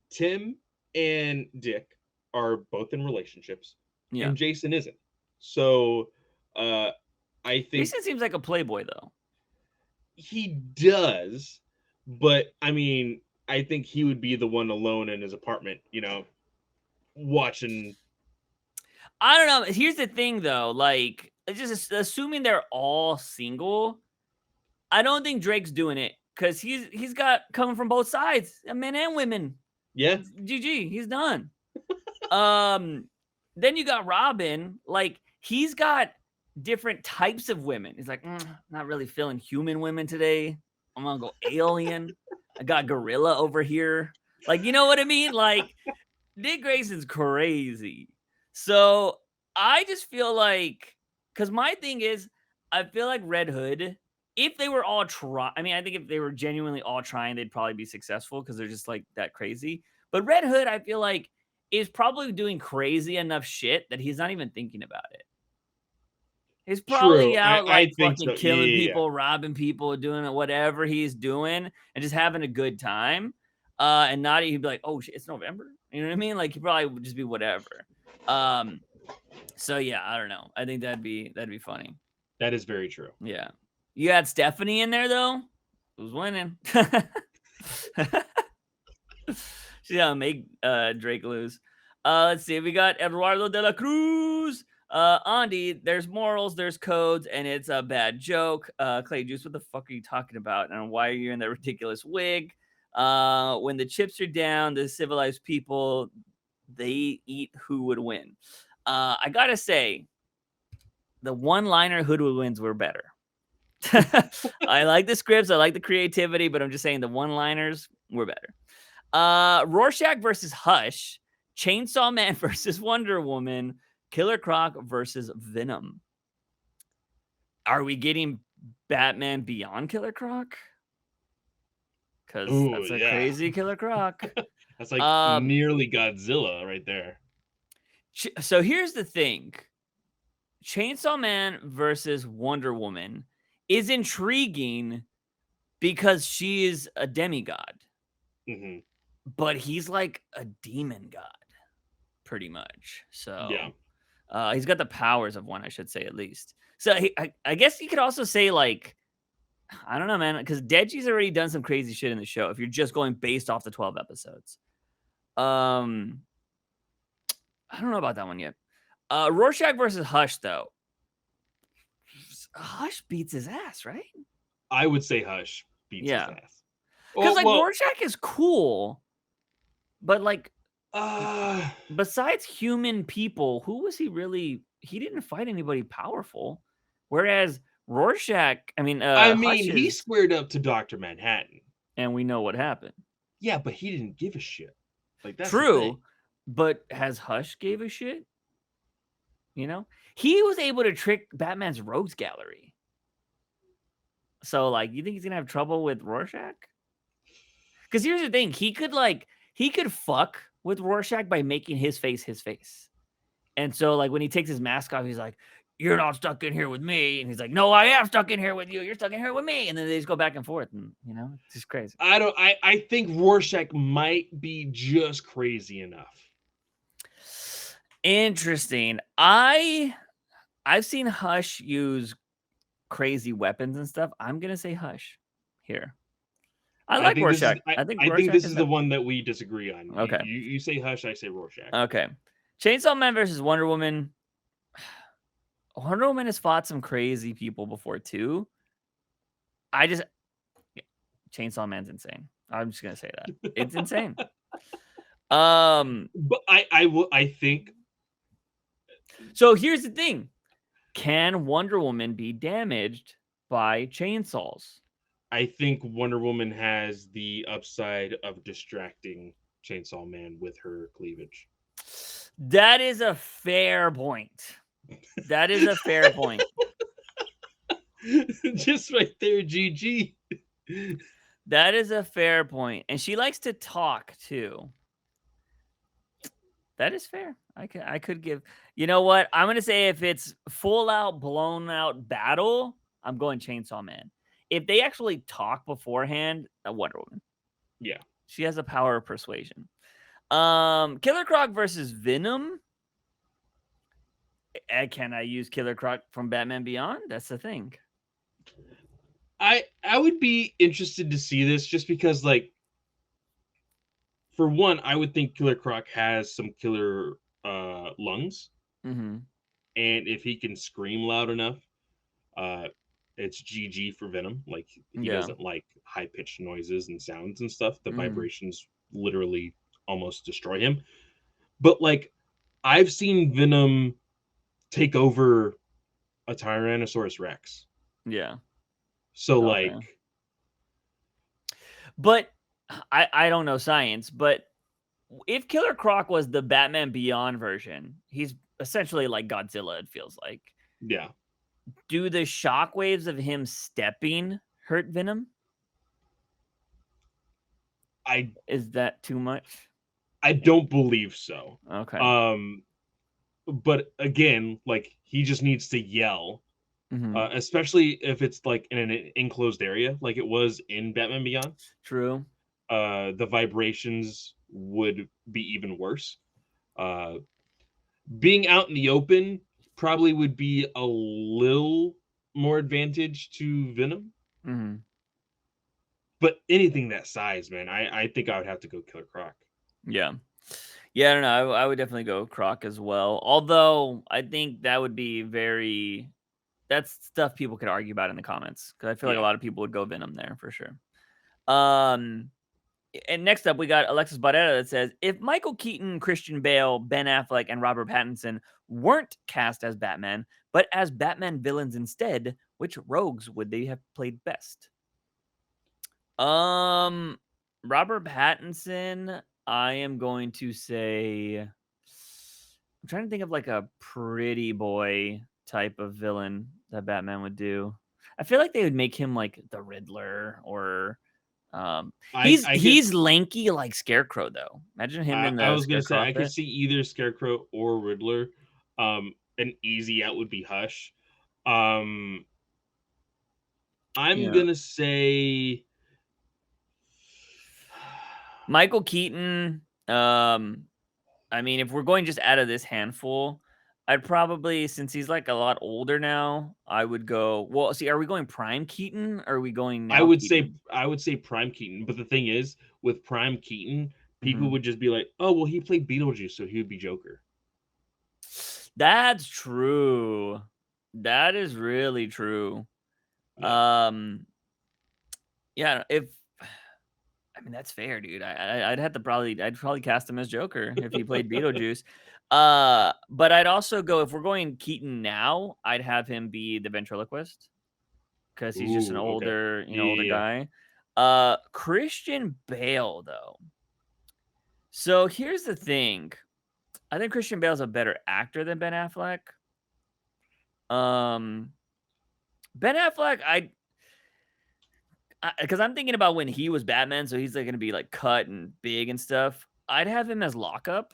Tim and Dick are both in relationships. Yeah. And Jason isn't. So I think Jason seems like a playboy though. He does, but I mean, I think he would be the one alone in his apartment, you know, watching. I don't know. Here's the thing though, like just assuming they're all single, I don't think Drake's doing it because he's got coming from both sides, men and women. Yeah. GG, he's done. Then you got Robin, like he's got different types of women. He's like, not really feeling human women today. I'm gonna go alien. I got Gorilla over here. Like, you know what I mean? Like, Dick Grayson's crazy. So I just feel like, because my thing is, I feel like Red Hood, if they were all I mean, I think if they were genuinely all trying, they'd probably be successful because they're just like that crazy. But Red Hood, I feel like, is probably doing crazy enough shit that he's not even thinking about it. He's True. probably out I like think fucking so. killing Yeah. people, robbing people, doing whatever he's doing, and just having a good time. And not he'd be like, "Oh shit, it's November." You know what I mean? Like he probably would just be whatever. So yeah, I don't know. I think that'd be funny. That is very true. Yeah. You had Stephanie in there though. Who's winning? She's gonna make Drake lose. Let's see. We got Eduardo de la Cruz. Andy, there's morals, there's codes, and it's a bad joke. Clay Juice, what the fuck are you talking about? And why are you in that ridiculous wig? When the chips are down, the civilized people, they eat who would win. I gotta say, the one-liner who would wins were better. I like the scripts, I like the creativity, but I'm just saying the one-liners were better. Rorschach versus Hush, Chainsaw Man versus Wonder Woman, Killer Croc versus Venom. Are we getting Batman Beyond Killer Croc? Because that's a crazy Killer Croc. That's like nearly Godzilla right there. So here's the thing. Chainsaw Man versus Wonder Woman is intriguing because she is a demigod. Mm-hmm. But he's like a demon god, pretty much. So yeah, he's got the powers of one, I should say, at least. So I guess you could also say, like, I don't know, man, because Deji's already done some crazy shit in the show. If you're just going based off the 12 episodes, I don't know about that one yet. Rorschach versus Hush, though. Hush beats his ass, right? I would say Hush beats his ass. Because Rorschach is cool, but like, besides human people, who was he really? He didn't fight anybody powerful. Whereas Rorschach, he squared up to Dr. Manhattan. And we know what happened. Yeah, but he didn't give a shit. Like, that's true. But has Hush gave a shit? You know? He was able to trick Batman's rogues gallery. So, like, you think he's gonna have trouble with Rorschach? Because here's the thing, he could fuck with Rorschach by making his face. And so, like, when he takes his mask off, he's like, "You're not stuck in here with me." And he's like, "No, I am stuck in here with you. You're stuck in here with me." And then they just go back and forth. And, you know, it's just crazy. I think Rorschach might be just crazy enough. Interesting. I've seen Hush use crazy weapons and stuff. I'm going to say Hush here. I like Rorschach. I think this is the one that we disagree on. Okay. You say Hush, I say Rorschach. Okay. Chainsaw Man versus Wonder Woman. Wonder Woman has fought some crazy people before too. Chainsaw Man's insane. I'm just gonna say that. It's insane. But I think. So here's the thing. Can Wonder Woman be damaged by chainsaws? I think Wonder Woman has the upside of distracting Chainsaw Man with her cleavage. That is a fair point. That is a fair point. Just right there, GG. That is a fair point. And she likes to talk too. That is fair. I could give. You know what? I'm going to say if it's full out, blown out battle, I'm going Chainsaw Man. If they actually talk beforehand, Wonder Woman. Yeah. She has the power of persuasion. Killer Croc versus Venom. Can I use Killer Croc from Batman Beyond? That's the thing. I would be interested to see this just because, like, for one, I would think Killer Croc has some killer lungs. Mm-hmm. And if he can scream loud enough, it's GG for Venom. Like, he doesn't like high-pitched noises and sounds and stuff. The vibrations literally almost destroy him. But, like, I've seen Venom take over a Tyrannosaurus Rex. Yeah. So, like... But I don't know science, but if Killer Croc was the Batman Beyond version, he's essentially like Godzilla, it feels like. Yeah. Do the shockwaves of him stepping hurt Venom? I Is that too much? I don't believe so. Okay. But again, like he just needs to yell, Mhm. especially if it's like in an enclosed area, like it was in Batman Beyond. True. The vibrations would be even worse. Uh, Being out in the open probably would be a little more advantage to Venom, Mhm. but anything that size, man, I think I would have to go Killer Croc. Yeah. Yeah, I don't know. I would definitely go Croc as well. Although I think that would be very that's stuff people could argue about in the comments because I feel like a Yeah. lot of people would go Venom there for sure. Um, and next up we got Alexis Barrera that says if Michael Keaton, Christian Bale, Ben Affleck, and Robert Pattinson weren't cast as Batman, but as Batman villains instead, which rogues would they have played best? Um, Robert Pattinson, I am going to say I'm trying to think of like a pretty boy type of villain that Batman would do. I feel like they would make him like the Riddler or he's I guess he's lanky like Scarecrow though. Imagine him in I the was gonna say Scarecrow I could outfit. see either Scarecrow or Riddler. An easy out would be Hush. Um, I'm Yeah. gonna say Michael Keaton, I mean, if we're going just out of this handful, I'd probably, since he's like a lot older now, I would go. Well, see, are we going prime Keaton or are we going now Keaton? I would say Prime Keaton, but the thing is, with Prime Keaton, people Hmm. would just be like, "Oh, well, he played Beetlejuice, so he would be Joker." That's true. That is really true. Yeah, Um, yeah, if I mean that's fair, dude. I'd probably cast him as Joker if he played Beetlejuice. But I'd also go if we're going Keaton now, I'd have him be the ventriloquist. Because he's just an ooh, okay, older, yeah, older yeah, yeah. guy. Christian Bale, though. So here's the thing. I think Christian Bale's a better actor than Ben Affleck. Um, Ben Affleck, because I'm thinking about when he was Batman, so he's like gonna be like cut and big and stuff. I'd have him as lockup.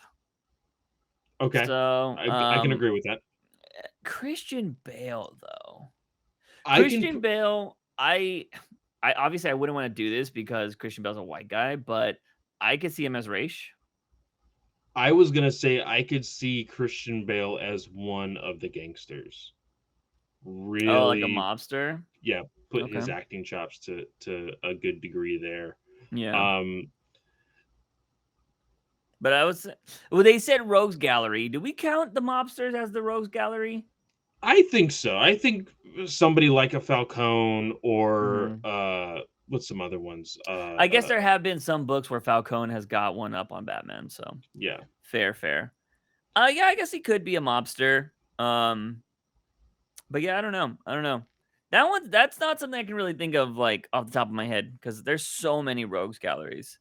Okay, So, I can agree with that. Christian Bale, though. I can. Christian Bale, I obviously I wouldn't want to do this because Christian Bale's a white guy, but I could see him as Raish. I was gonna say I could see Christian Bale as one of the gangsters. Oh, like a Really, mobster? yeah, put Okay. his acting chops to a good degree there. Yeah. Um, But I was well, they said Rogues Gallery. Do we count the mobsters as the Rogues Gallery? I think so. I think somebody like a Falcone or Mhm. what's some other ones? I guess there have been some books where Falcone has got one up on Batman, so Yeah, fair, fair. Yeah, I guess he could be a mobster. But yeah, I don't know. I don't know. That's not something I can really think of like off the top of my head because there's so many rogues galleries.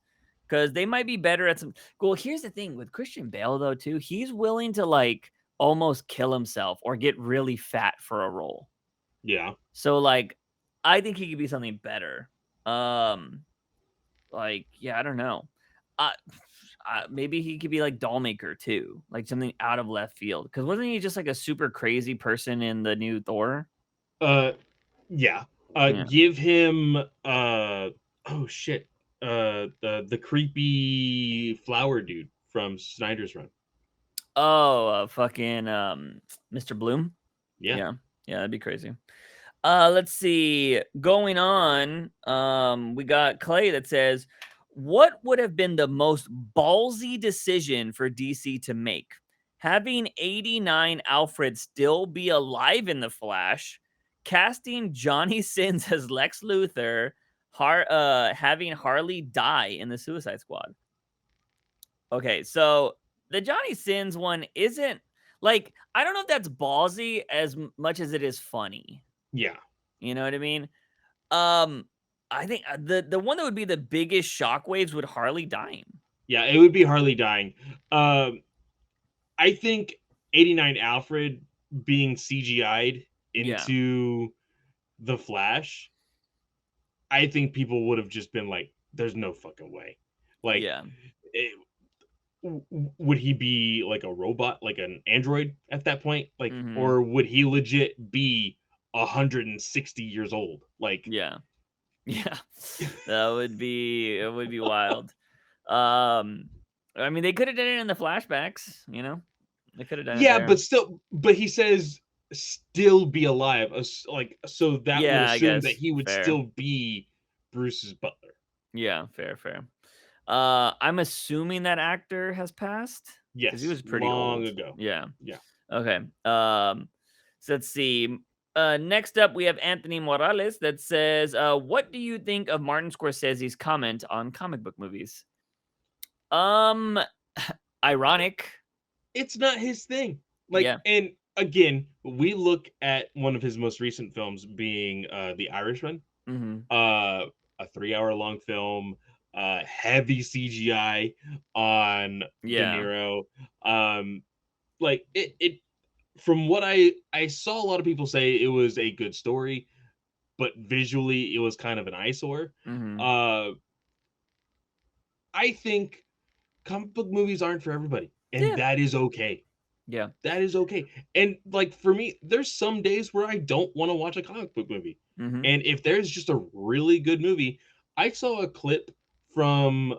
Because they might be better at some. Well, here's the thing with Christian Bale though too. He's willing to like almost kill himself or get really fat for a role. yeah. So like, I think he could be something better. Um, like yeah, I don't know. Uh, maybe he could be like Dollmaker too, like something out of left field. Because wasn't he just like a super crazy person in the new Thor? Uh, yeah. Yeah. Give him oh shit. The creepy flower dude from Snyder's Run. Oh, fucking Mr. Bloom. Yeah. Yeah. Yeah, that'd be crazy. Let's see. Going on, we got Clay that says, "What would have been the most ballsy decision for DC to make? Having 89 Alfred still be alive in the Flash, casting Johnny Sins as Lex Luthor, having Harley die in the Suicide Squad." Okay, so the Johnny Sins one isn't like I don't know if that's ballsy as much as it is funny. Yeah. You know what I mean? Um, I think the one that would be the biggest shockwaves would Harley dying. Yeah, it would be Harley dying. Um, I think 89 Alfred being CGI'd Yeah, into the Flash, I think people would have just been like, "There's no fucking way." Like, yeah. it, would he be like a robot, like an android at that point? Like, Mm-hmm. or would he legit be 160 years old? Like, Yeah. Yeah. It would be wild. Um, I mean, they could have done it in the flashbacks, you know? They could have done it yeah, there. but still, but he says still be alive. Like, so that would Yeah, I assume that guess. he would Fair. still be Bruce's butler. Yeah, fair, fair. I'm assuming that actor has passed because he Yes, was pretty long old. ago. Yeah. Yeah. Okay. So let's see. Next up, we have Anthony Morales that says, "What do you think of Martin Scorsese's comment on comic book movies?" Um, ironic. It's not his thing. Like, Yeah. and again, we look at one of his most recent films being The Irishman, Hmm. uh, a 3 hour long film, heavy CGI on De Yeah. Niro. Like it from what I saw a lot of people say it was a good story, but visually it was kind of an eyesore. Hmm. Uh, I think comic book movies aren't for everybody, and Yeah. that is okay. Yeah. That is okay. And like for me, there's some days where I don't want to watch a comic book movie. Hmm. And if there's just a really good movie, I saw a clip from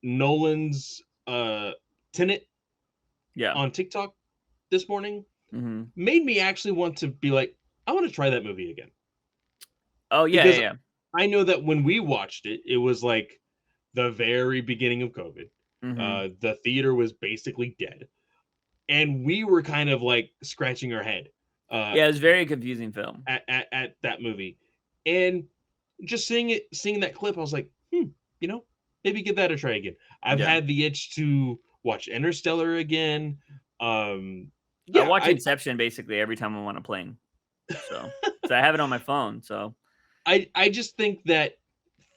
Nolan's Tenet Yeah. on TikTok this morning. Hmm. Made me actually want to be like, I want to try that movie again. Oh yeah. Yeah. Because Yeah. I know that when we watched it, it was like the very beginning of COVID. Hmm. The theater was basically dead. And we were kind of like scratching our head uh, Yeah. It was a very confusing film. at that movie, and just seeing that clip, I was like, you know, maybe give that a try again. I've Yeah. had the itch to watch Interstellar again. I Yeah, watch Inception basically every time I'm on a plane. So I have it on my phone. So I just think that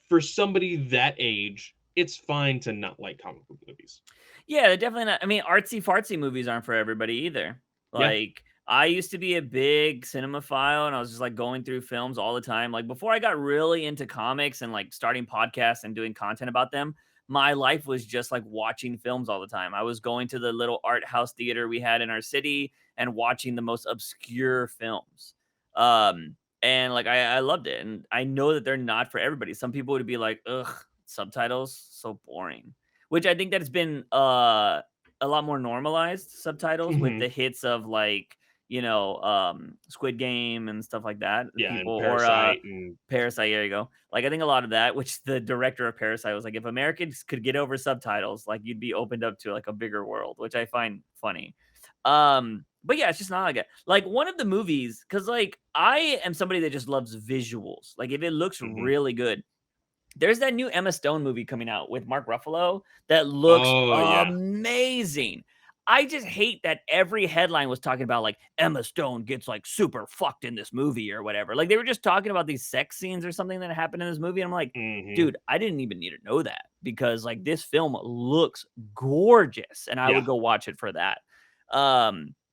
for somebody that age, it's fine to not like comic book movies. yeah, they're definitely not. I mean, artsy fartsy movies aren't for everybody either. Yeah. Like, I used to be a big cinemaphile and I was just like going through films all the time. Like, before I got really into comics and like starting podcasts and doing content about them, my life was just like watching films all the time. I was going to the little art house theater we had in our city and watching the most obscure films. And like, I loved it. And I know that they're not for everybody. Some people would be like, ugh, subtitles, so boring, which I think that has been a lot more normalized subtitles with Hmm. the hits of like, Squid Game and stuff like that. Yeah, People and or Parasite and Parasite, there you go. Like I think a lot of that, which the director of Parasite was like, if Americans could get over subtitles, like you'd be opened up to like a bigger world, which I find funny. But yeah, it's just not like it. Like one of the movies, because like I am somebody that just loves visuals. Like if it looks mhm. really good, there's that new Emma Stone movie coming out with Mark Ruffalo that looks Oh yeah. amazing. I just hate that every headline was talking about like Emma Stone gets like super fucked in this movie or whatever. Like they were just talking about these sex scenes or something that happened in this movie. And I'm like, Hmm. dude, I didn't even need to know that because like this film looks gorgeous and I Yeah. would go watch it for that.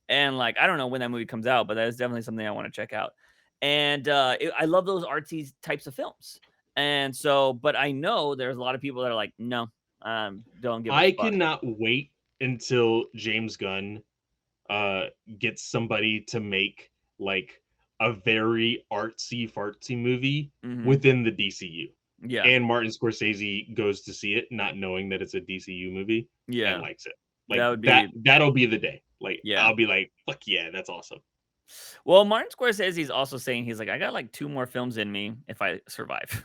And like I don't know when that movie comes out, but that is definitely something I want to check out. And I love those artsy types of films. And so, but I know there's a lot of people that are like, no, don't give a I fuck. cannot wait until James Gunn uh gets somebody to make like a very artsy fartsy movie Hmm. within the DCU. Yeah, And Martin Scorsese goes to see it not knowing that it's a DCU movie and yeah, likes it. Like that would be, that'll be the day. Like yeah. I'll be like, fuck yeah, that's awesome. Well, Martin Scorsese is also saying he's like, I got like two more films in me if I survive,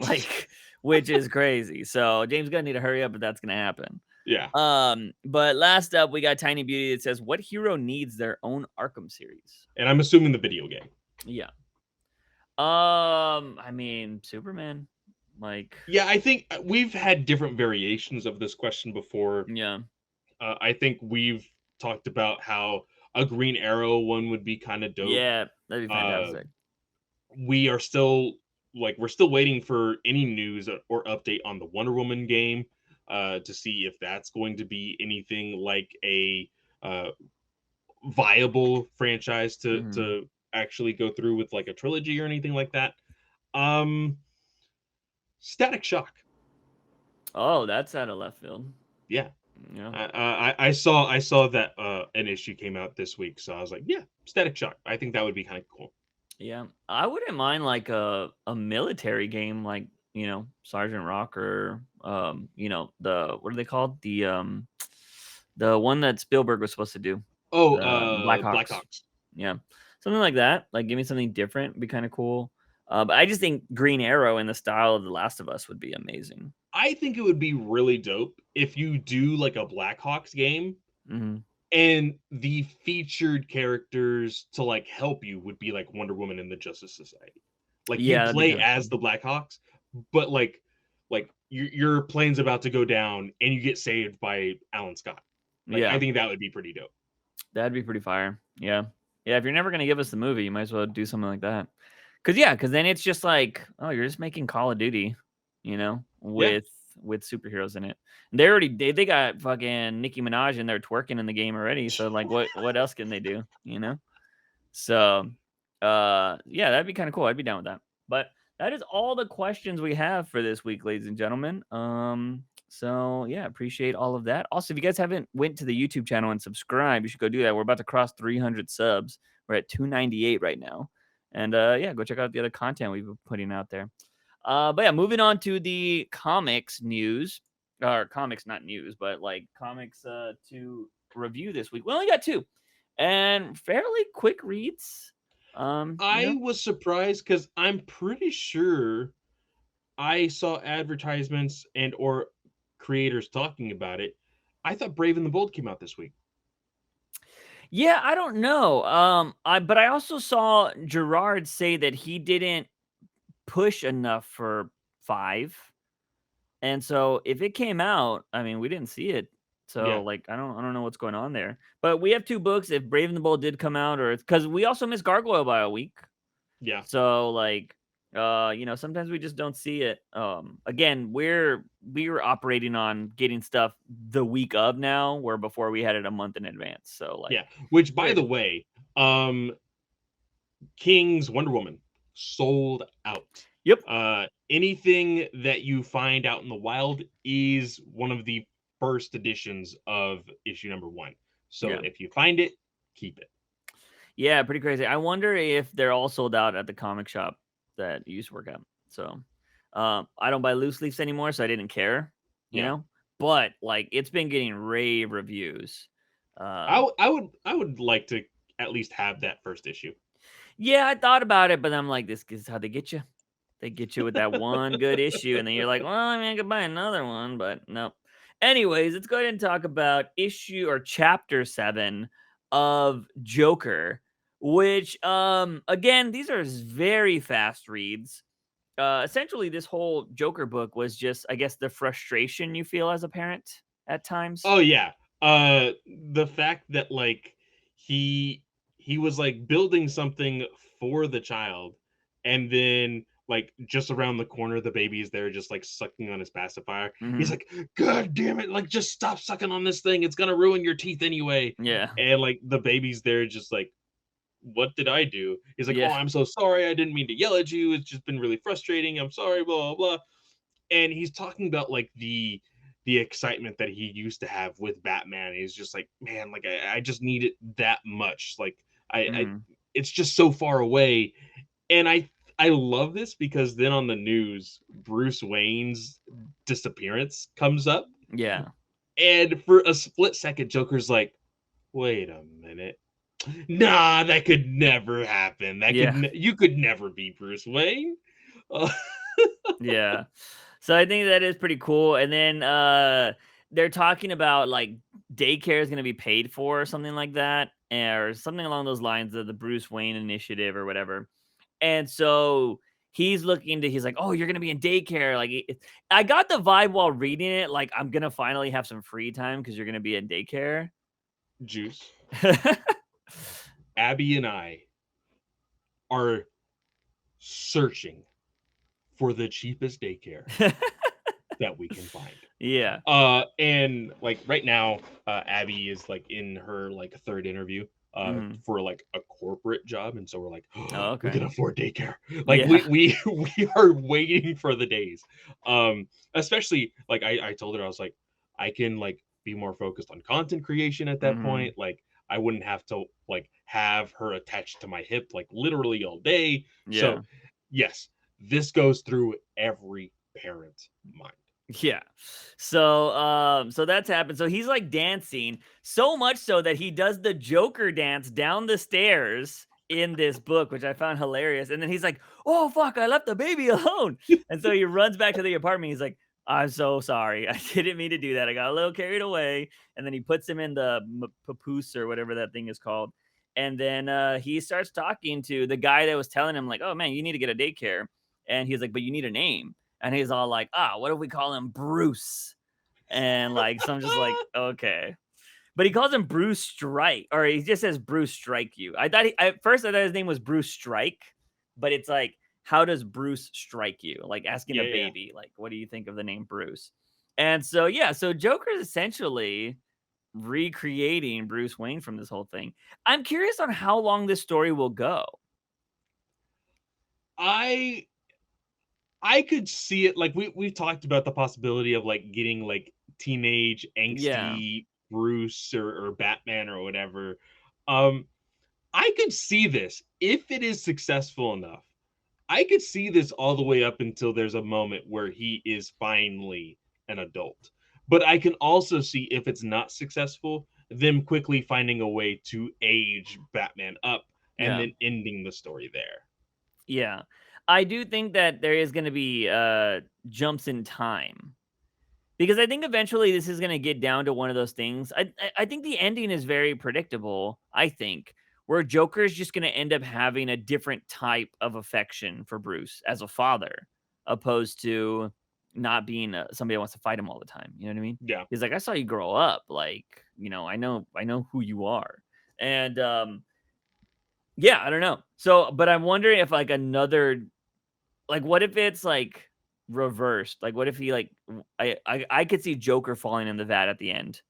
like, which is crazy. So James Gunn need to hurry up if that's gonna happen. Yeah. But last up, we got Tiny Beauty that says, "What hero needs their own Arkham series?" And I'm assuming the video game. Yeah. I mean, Superman, like, Yeah, I think we've had different variations of this question before. yeah, I think we've talked about how a Green Arrow one would be kind of dope. yeah, that'd be Uh, fantastic. we are still like we're still waiting for any news or update on the Wonder Woman game, to see if that's going to be anything like a uh, viable franchise to Mhm. to actually go through with like a trilogy or anything like that. Um, Static Shock. Oh, that's out of left field. Yeah. Yeah. I saw that an issue came out this week, so I was like, yeah, Static Shock. I think that would be kind of cool. Yeah. I wouldn't mind like a military game like, Sergeant Rock or the what are they called? The one that Spielberg was supposed to do. Oh, The Black Hawks. Blackhawks. Yeah. Something like that. Like give me something different, be kind of cool. But I just think Green Arrow in the style of The Last of Us would be amazing. I think it would be really dope if you do like a Blackhawks game Mhm. and the featured characters to like help you would be like Wonder Woman and the Justice Society. Like you Yeah, that'd be play kind of as cool. the Blackhawks, but like your plane's about to go down and you get saved by Alan Scott. Like I Yeah, think that would be pretty dope. that'd be pretty fire. Yeah. Yeah, if you're never gonna give us the movie, you might as well do something like that. Cause then it's just like, oh, you're just making Call of Duty, Yeah. with superheroes in it. They got fucking Nicki Minaj in there twerking in the game already. So like what else can they do? So yeah, that'd be kind of cool. I'd be down with that. But that is all the questions we have for this week, ladies and gentlemen. So yeah, appreciate all of that. Also, if you guys haven't went to the YouTube channel and subscribed, you should go do that. We're about to cross 300 subs. We're at 298 right now. And yeah, go check out the other content we've been putting out there. But yeah, moving on to the comics news. Or comics, not news, but like comics to review this week. We only got two. And fairly quick reads. I was surprised because I'm pretty sure I saw advertisements and or creators talking about it. I thought Brave and the Bold came out this week. Yeah, I don't know. But I also saw Gerard say that he didn't push enough for 5. And so if it came out, I mean, we didn't see it. So Yeah, like I don't know what's going on there. But we have 2 books if Brave and the Bold did come out or cuz we also missed Gargoyle by a week. yeah. So like sometimes we just don't see it. Again, we're operating on getting stuff the week of now where before we had it a month in advance. So like Yeah, which by very the different. way, King's Wonder Woman sold out. Yep. Anything that you find out in the wild is one of the first editions of issue number 1. So Yeah. if you find it, keep it. Yeah, pretty crazy. I wonder if they're all sold out at the comic shop that you used to work at. So, I don't buy loose leaves anymore, so I didn't care, you Yeah. know. But like, it's been getting rave reviews. I, Um, w- I would I would like to at least have that first issue. yeah, I thought about it, but I'm like, this is how they get you. They get you with that one good issue, and then you're like, well, I mean, I could buy another one, but no. Anyways, let's go ahead and talk about issue or chapter 7 of Joker, which, again, these are very fast reads. Essentially, this whole Joker book was just, I guess, the frustration you feel as a parent at times. Oh yeah. The fact that like he he was like building something for the child and then like just around the corner the baby is there just like sucking on his pacifier. He's Hmm. like, God damn it, like just stop sucking on this thing. It's gonna ruin your teeth anyway. Yeah, And like the baby's there just like, what did I do? He's like, oh, yeah, I'm so sorry. I didn't mean to yell at you. It's just been really frustrating. I'm sorry, blah, blah, blah. And he's talking about like the excitement that he used to have with Batman. He's just like, man, like I just need it that much. Like I hmm, it's just so far away. And I love this because then on the news, Bruce Wayne's disappearance comes up. yeah, And for a split second, Joker's like, wait a minute. Nah, that could never happen. yeah, You could never be Bruce Wayne. Uh, yeah. So I think that is pretty cool. And then they're talking about like daycare is going to be paid for or something like that, or something along those lines of the Bruce Wayne initiative or whatever. And so he's like, oh, you're going to be in daycare. Like, I got the vibe while reading it, like, I'm going to finally have some free time because you're going to be in daycare. Juice. Abby and I are searching for the cheapest daycare that we can find. Yeah. And like right now, Abby is like in her like third interview Mhm. for like a corporate job, and so we're like, Oh, oh, we okay. can afford daycare. Like Yeah. we are waiting for the days. Especially like I told her, I was like, I can like be more focused on content creation at that Mhm. point. Like I wouldn't have to like have her attached to my hip like literally all day. Yeah. So yes, this goes through every parent's mind. Yeah. So that's happened. So he's like dancing so much so that he does the Joker dance down the stairs in this book, which I found hilarious. And then he's like, "Oh fuck, I left the baby alone." And so he runs back to the apartment. He's like, "I'm so sorry. I didn't mean to do that. I got a little carried away." And then he puts him in the papoose or whatever that thing is called. And then he starts talking to the guy that was telling him like, "Oh man, you need to get a daycare." And he's like, "But you need a name." And he's all like, what if we call him Bruce? And like, so I'm just like, okay. But he calls him Bruce Strike, or he just says Bruce Strike you. At first I thought his name was Bruce Strike, but it's like, how does Bruce strike you? Like asking a Yeah. baby, like, what do you think of the name Bruce? And so, yeah, so Joker's essentially recreating Bruce Wayne from this whole thing. I'm curious on how long this story will go. I I could see it like we've talked about the possibility of like getting like teenage Yeah. angsty Bruce or Batman or whatever. Um I could see this if it is successful enough. I could see this all the way up until there's a moment where he is finally an adult. But I can also see if it's not successful, them quickly finding a way to age Batman up and Yeah. then ending the story there. Yeah. I do think that there is gonna be, jumps in time, because I think eventually this is gonna get down to one of those things. I think the ending is very predictable, I think, where Joker is just gonna end up having a different type of affection for Bruce as a father, opposed to not being, somebody that wants to fight him all the time, you know what I mean? Yeah. He's like, "I saw you grow up, like, I know who you are." And, yeah, I don't know. So, but I'm wondering if, like, like, what if it's, like, reversed? Like, what if he, like, I could see Joker falling in the vat at the end,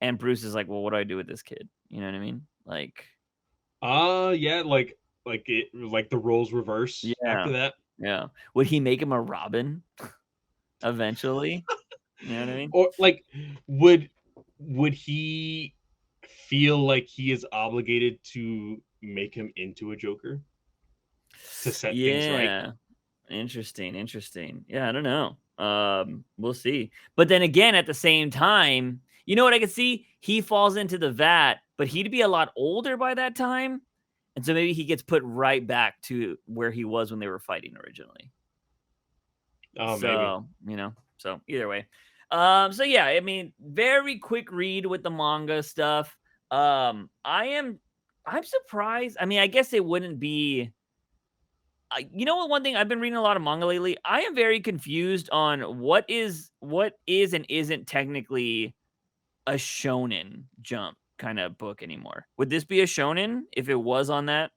and Bruce is like, "Well, what do I do with this kid?" You know what I mean? Like, Yeah, like the roles reverse yeah, after that. yeah. Would he make him a Robin eventually? You know what I mean? Or like would would he feel like he is obligated to make him into a Joker to set things right? Yeah. Interesting, interesting. Yeah, I don't know. We'll see. But then again, at the same time, you know what I could see? He falls into the vat, but he'd be a lot older by that time. And so maybe he gets put right back to where he was when they were fighting originally. Oh, maybe. So either way. So yeah, I mean, very quick read with the manga stuff. I'm surprised. I mean, I guess it wouldn't be you know what? One thing I've been reading a lot of manga lately. I am very confused on what is and isn't technically a shonen jump kind of book anymore. Would this be a shonen if it was on that?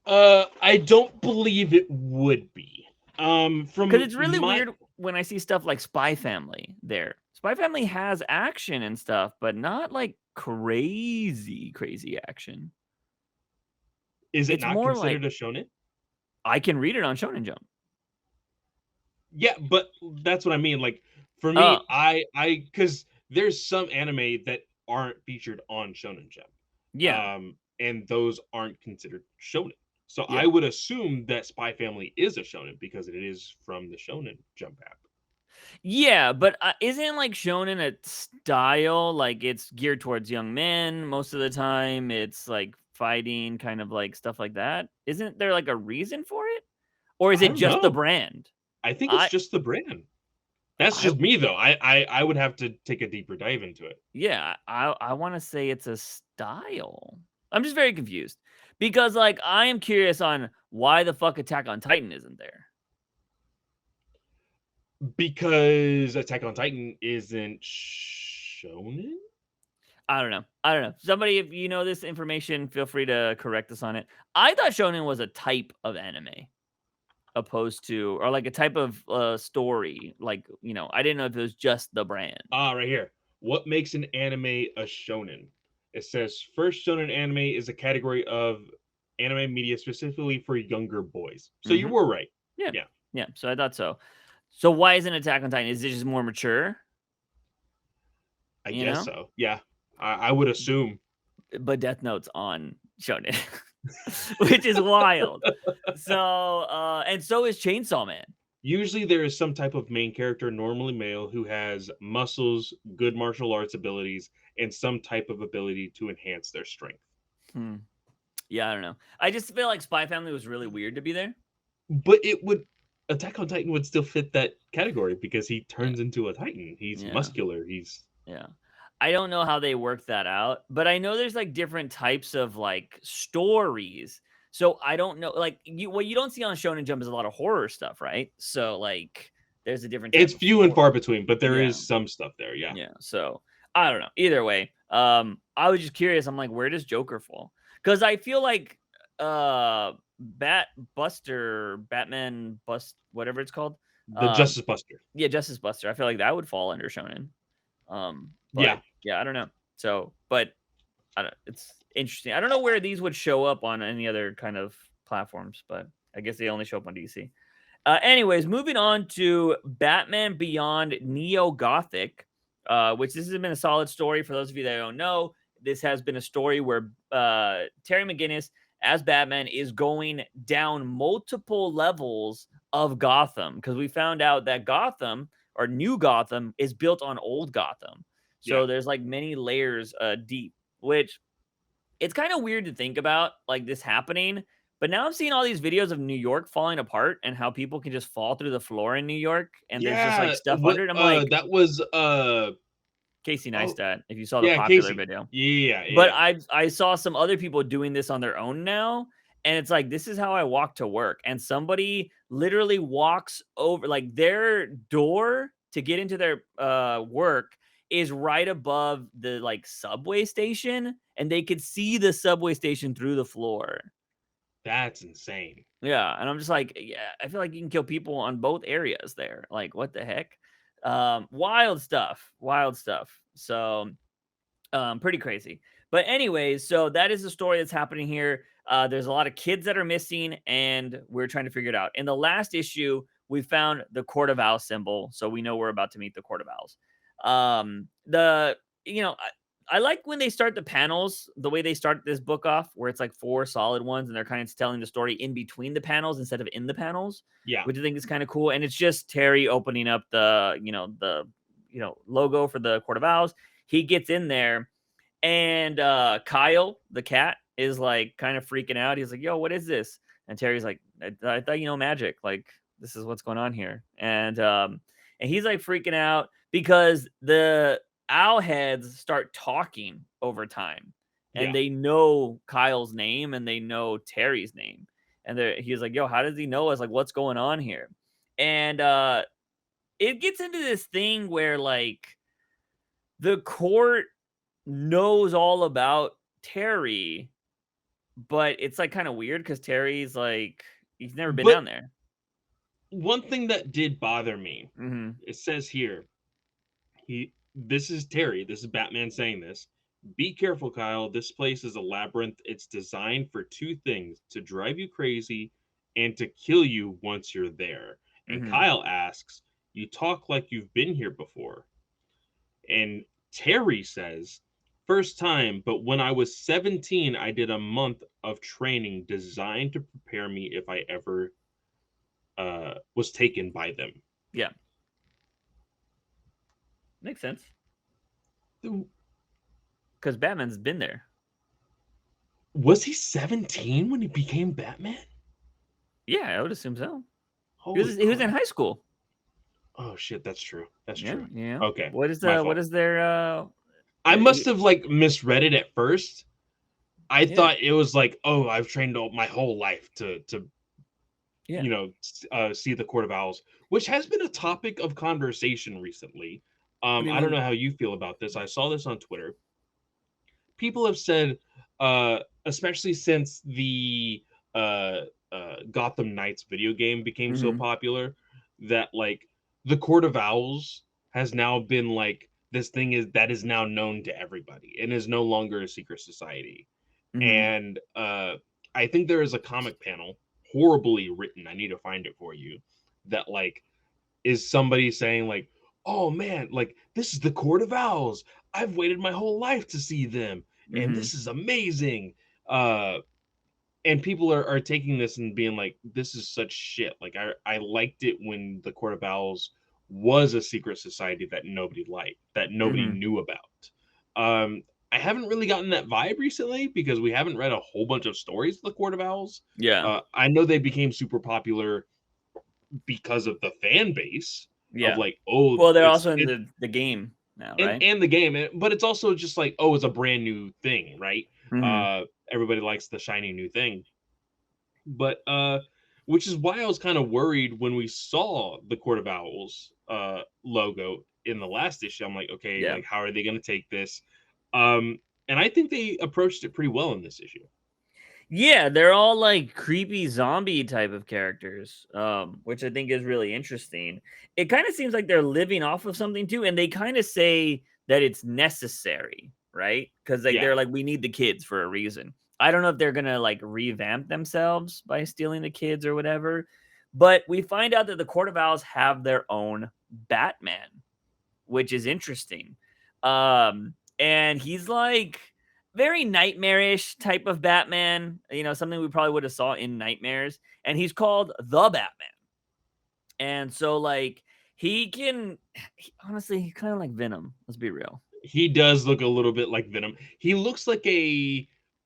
I don't believe it would be. Because From it's really my weird when I see stuff like Spy Family there. Spy Family has action and stuff, but not like crazy, crazy action. is it It's not more like considered a shonen? I can read it on Shonen Jump. Yeah, but that's what I mean. Like for Oh, me, I because there's some anime that aren't featured on Shonen Jump, yeah, and those aren't considered shonen. So I yeah. would assume that Spy Family is a shonen because it is from the Shonen Jump app. Yeah, but, isn't, like, shonen a style? Like, it's geared towards young men most of the time, it's, like, fighting, kind of, like, stuff like that? Isn't there, like, a reason for it? Or is I it don't just the know. brand? I think it's I just the brand. That's I just me though. I would have to take a deeper dive into it. yeah, I wanna say it's a style. I'm just very confused because, like, I am curious on why the fuck Attack on Titan isn't there. Because Attack on Titan isn't shonen? I don't know. Somebody, if you know this information, feel free to correct us on it. I thought shonen was a type of anime. opposed to, or like a type of story. Like, I didn't know if it was just the brand. Right here. What makes an anime a shonen? It says first shonen anime is a category of anime media specifically for younger boys. So you Mhm. were right. Yeah. Yeah, Yeah. So I thought so. So why isn't Attack on Titan? Is it just more mature? I You guess know, so. Yeah, I would assume. but Death Note's on Shonen, which is wild. So and so is Chainsaw Man. Usually there is some type of main character, normally male, who has muscles, good martial arts abilities, and some type of ability to enhance their strength. Hmm. Yeah, I don't know. I just feel like Spy Family was really weird to be there. But it would Attack on Titan would still fit that category because he Yeah. turns into a Titan. He's Yeah. muscular. He's Yeah. I don't know how they worked that out, but I know there's like different types of like stories. So I don't know, like what you don't see on Shonen Jump is a lot of horror stuff, right? So like there's a different type it's of few and far between, but there yeah, is some stuff there. Yeah. yeah. So I don't know. Either way, I was just curious. I'm like, where does Joker fall? Because I feel like Batman Bust, whatever it's called. The Um, Justice Buster. yeah, Justice Buster. I feel like that would fall under Shonen. Yeah. But yeah, I don't know. So, but it's interesting. I don't know where these would show up on any other kind of platforms, but I guess they only show up on DC. Anyways, moving on to Batman Beyond Neo Gothic, which this has been a solid story for those of you that don't know. This has been a story where Terry McGinnis as Batman is going down multiple levels of Gotham because we found out that Gotham or New Gotham is built on old Gotham. Yeah. So there's like many layers deep, which it's kind of weird to think about like this happening. But now I'm seeing all these videos of New York falling apart and how people can just fall through the floor in New York and there's just like Yeah. stuff What under it. I'm like, that was Casey oh Neistat, if you saw the yeah, popular Casey. video. Yeah, But yeah. I saw some other people doing this on their own now, and it's like, this is how I walk to work, and somebody literally walks over like, their door to get into their, work is right above the, like, subway station, and they could see the subway station through the floor. That's insane. Yeah, and I'm just like, yeah, I feel like you can kill people on both areas there. Like, what the heck? Wild stuff, wild stuff. So, pretty crazy. But anyways, so that is the story that's happening here. There's a lot of kids that are missing, and we're trying to figure it out. In the last issue, we found the Court of Owls symbol, so we know we're about to meet the Court of Owls. The you know, I like when they start the panels the way they start this book off, where it's like four solid ones, and they're kind of telling the story in between the panels instead of in the panels, Yeah. which I think is kind of cool. And it's just Terry opening up the logo for the Court of Owls. He gets in there and Kyle, the cat, is like kind of freaking out. He's like, yo, what is this? And Terry's like, I thought you know magic. Like, this is what's going on here. And he's like freaking out because the owl heads start talking over time. And Yeah. they know Kyle's name and they know Terry's name. And he's like, yo, how does he know us? Like, what's going on here? And it gets into this thing where like the court knows all about Terry, but it's like kind of weird because Terry's like he's never been But down there. one thing that did bother me, Mm-hmm. it says here, this is Terry, this is Batman saying this. Be careful, Kyle. This place is a labyrinth. It's designed for two things: to drive you crazy and to kill you once you're there. And Mm-hmm. Kyle asks, you talk like you've been here before. And Terry says, first time, but when I was 17, I did a month of training designed to prepare me if I ever was taken by them. Yeah, makes sense because Batman's been there. Was he 17 when he became Batman? Yeah, I would assume so. Holy He was in crap. high school. Oh shit, that's true. That's Yeah, true. yeah. Okay. What is My what fault. is their I must have like misread it at first. I yeah, thought it was like, oh, I've trained my whole life to yeah. see the Court of Owls, which has been a topic of conversation recently. What do you I don't mean? know how you feel about this. I saw this on Twitter. People have said, especially since the Gotham Knights video game became so Mm-hmm. popular that like the Court of Owls has now been like this thing is now known to everybody and is no longer a secret society. Mm-hmm. And I think there is a comic panel horribly written. I need to find it for you. That like is somebody saying like, "Oh man, like this is the Court of Owls. I've waited my whole life to see them, and Mm-hmm. this is amazing." And people are taking this and being like, "This is such shit." Like I liked it when the Court of Owls was a secret society that nobody liked, that nobody Mm-hmm. knew about. Um, I haven't really gotten that vibe recently because we haven't read a whole bunch of stories of the Court of Owls. Yeah. I know they became super popular because of the fan base of Yeah. like, oh, Well, they're it's also in it the game now, right? and the game, but it's also just like, oh, it's a brand new thing, right? Mm-hmm. Everybody likes the shiny new thing, but which is why I was kind of worried when we saw the Court of Owls logo in the last issue. I'm like, okay, Yeah. like how are they going to take this? Um, and I think they approached it pretty well in this issue. Yeah, they're all like creepy zombie type of characters, which I think is really interesting. It kind of seems like they're living off of something too, and they kind of say that it's necessary, right? Because like Yeah, they're like, we need the kids for a reason. I don't know if they're gonna like revamp themselves by stealing the kids or whatever, but we find out that the Court of Owls have their own Batman, which is interesting. And he's like very nightmarish type of Batman, something we probably would have saw in nightmares. And he's called the Batman. And so like honestly, he's kind of like Venom. Let's be real. he does look a little bit like Venom. He looks like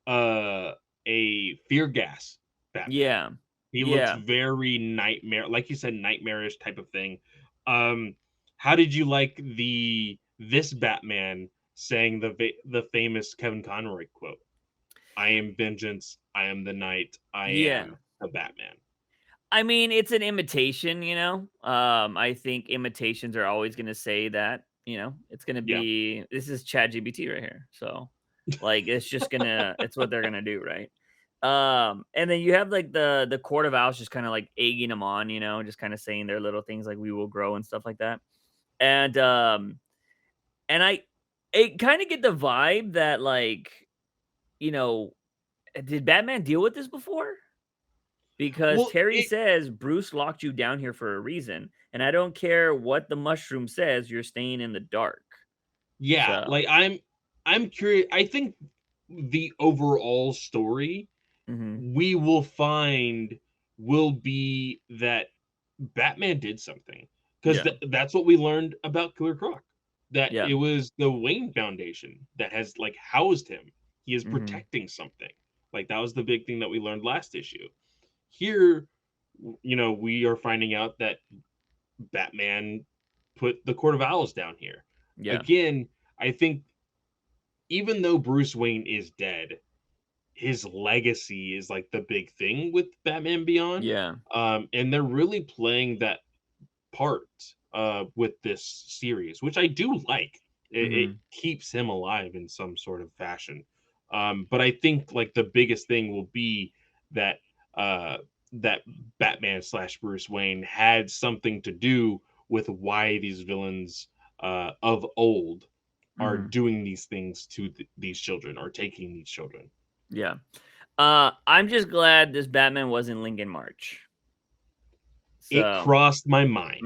uh a fear gas Batman. Yeah. He looks Yeah. very nightmare, like you said, nightmarish type of thing. Um, how did you like this Batman saying the famous Kevin Conroy quote? "I am vengeance. I am the night. I Yeah. am the Batman." I mean, it's an imitation. I think imitations are always gonna say that. It's gonna Yeah. be this is ChatGPT right here. So like it's what they're gonna do, right? And then you have like the Court of Owls just kind of like egging them on, just kind of saying their little things like we will grow and stuff like that. And I it kind of get the vibe that like, you know, did Batman deal with this before? Because Well, Terry it says Bruce locked you down here for a reason, and I don't care what the mushroom says, you're staying in the dark. yeah, So, like I'm curious. I think the overall story mhm, we will find will be that Batman did something because yeah, that's what we learned about Killer Croc. That yeah, it was the Wayne Foundation that has like housed him. He is mhm, protecting something. Like that was the big thing that we learned last issue. Here, we are finding out that Batman put the Court of Owls down here. yeah, Again, I think even though Bruce Wayne is dead, his legacy is like the big thing with Batman Beyond. yeah, And they're really playing that part with this series, which I do like. It mhm, keeps him alive in some sort of fashion. But I think like the biggest thing will be that uh, that Batman slash Bruce Wayne had something to do with why these villains of old are mhm, doing these things to these children or taking these children. yeah. I'm just glad this Batman wasn't Lincoln March. It So, crossed my mind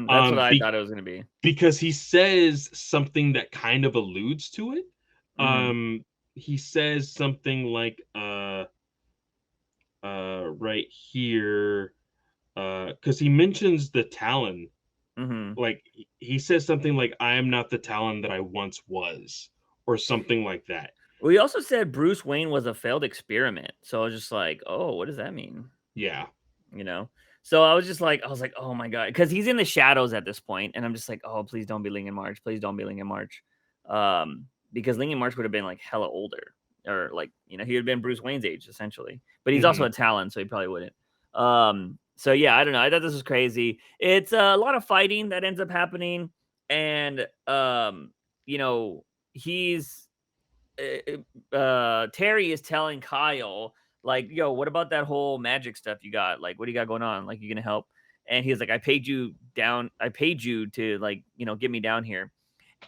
that's what I be, thought it was gonna be. because he says something that kind of alludes to it. Mhm, He says something like right here because he mentions the Talon. mhm. Like he says something like, "I am not the Talon that I once was," or something like that. Well, he also said Bruce Wayne was a failed experiment, so I was just like, "Oh, what does that mean?" Yeah. You know? So I was like, "Oh my god," because he's in the shadows at this point, and I'm just like, "Oh, please don't be Lincoln March. Please don't be Lincoln March." Because Lincoln March would have been like hella older, or like, he would have been Bruce Wayne's age essentially. But he's also Hmm. a Talon, so he probably wouldn't. So yeah, I don't know. I thought this was crazy. It's a lot of fighting that ends up happening, and you know, he's Terry is telling Kyle like, yo, what about that whole magic stuff you got? Like, what do you got going on? Like, you gonna help? And he's like, I paid you to, like, get me down here.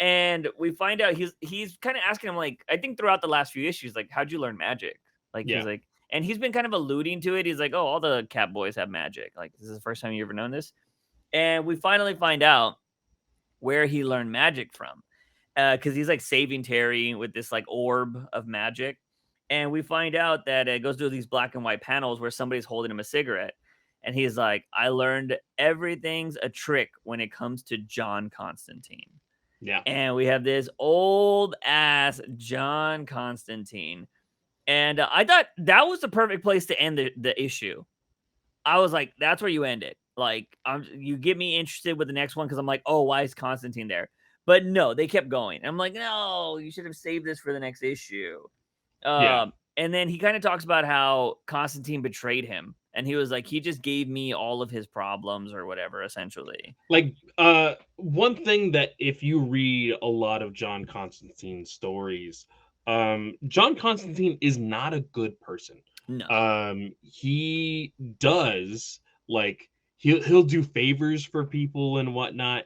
And we find out he's kind of asking him, like, I think throughout the last few issues, like, how'd you learn magic? Like, he's Yeah. like, and he's been kind of alluding to it. He's like, oh, all the cat boys have magic. Like, this is the first time you ever known this. And we finally find out where he learned magic from. Because he's like saving Terry with this like orb of magic. And we find out that it goes through these black and white panels where somebody's holding him a cigarette. And he's like, I learned everything's a trick when it comes to John Constantine. Yeah. And we have this old ass John Constantine. And I thought that was the perfect place to end the issue. I was like, that's where you end it. Like, you get me interested with the next one because I'm like, oh, why is Constantine there? But no, they kept going. I'm like, no, you should have saved this for the next issue. Yeah. And then he kind of talks about how Constantine betrayed him. And he was like, he just gave me all of his problems or whatever, essentially. Like, one thing that if you read a lot of John Constantine stories, John Constantine is not a good person. No. He does, like, he'll do favors for people and whatnot,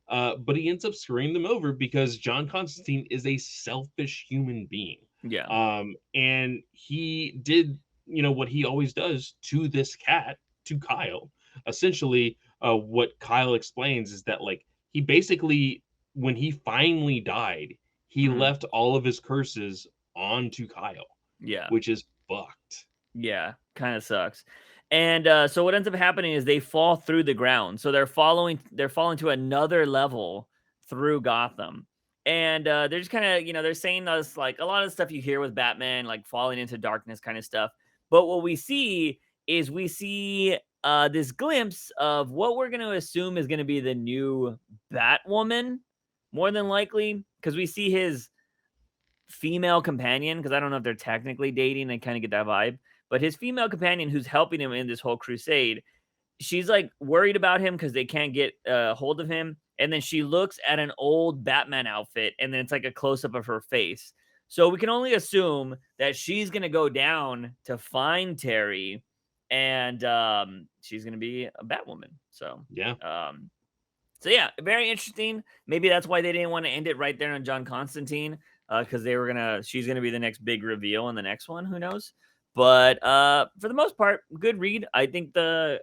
but he ends up screwing them over because John Constantine is a selfish human being. Yeah. And he did, what he always does to this cat, to Kyle. Essentially, what Kyle explains is that, like, he basically, when he finally died, he Mhm. left all of his curses onto Kyle, Yeah. which is fucked. Yeah. Kind of sucks. And so what ends up happening is they fall through the ground. So they're falling to another level through Gotham. And they're just kind of, they're saying this, like, a lot of stuff you hear with Batman, like falling into darkness kind of stuff. But what we see is this glimpse of what we're going to assume is going to be the new Batwoman, more than likely, because we see his female companion, because I don't know if they're technically dating. I kind of get that vibe. But his female companion who's helping him in this whole crusade, she's like worried about him because they can't get hold of him. And then she looks at an old Batman outfit, and then it's like a close up of her face. So we can only assume that she's going to go down to find Terry, and she's going to be a Batwoman. Yeah. So yeah, very interesting. Maybe that's why they didn't want to end it right there on John Constantine, because she's gonna be the next big reveal in the next one. Who knows? But for the most part, good read. I think I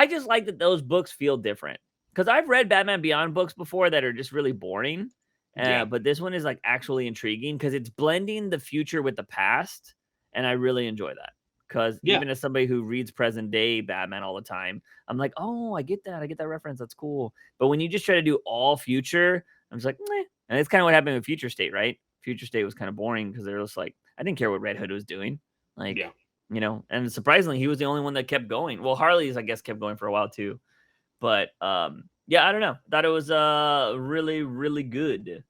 just like that those books feel different because I've read Batman Beyond books before that are just really boring. Yeah. But this one is like actually intriguing because it's blending the future with the past, and I really enjoy that. Because Yeah. even as somebody who reads present day Batman all the time, I'm like, oh, I get that. I get that reference. That's cool. But when you just try to do all future, I'm just like, meh. And it's kind of what happened with Future State, right? Future State was kind of boring because they're just like, I didn't care what Red Hood was doing. Like, Yeah. And surprisingly, he was the only one that kept going. Well, Harley's, I guess, kept going for a while too. But yeah, I don't know. Thought it was really, really good.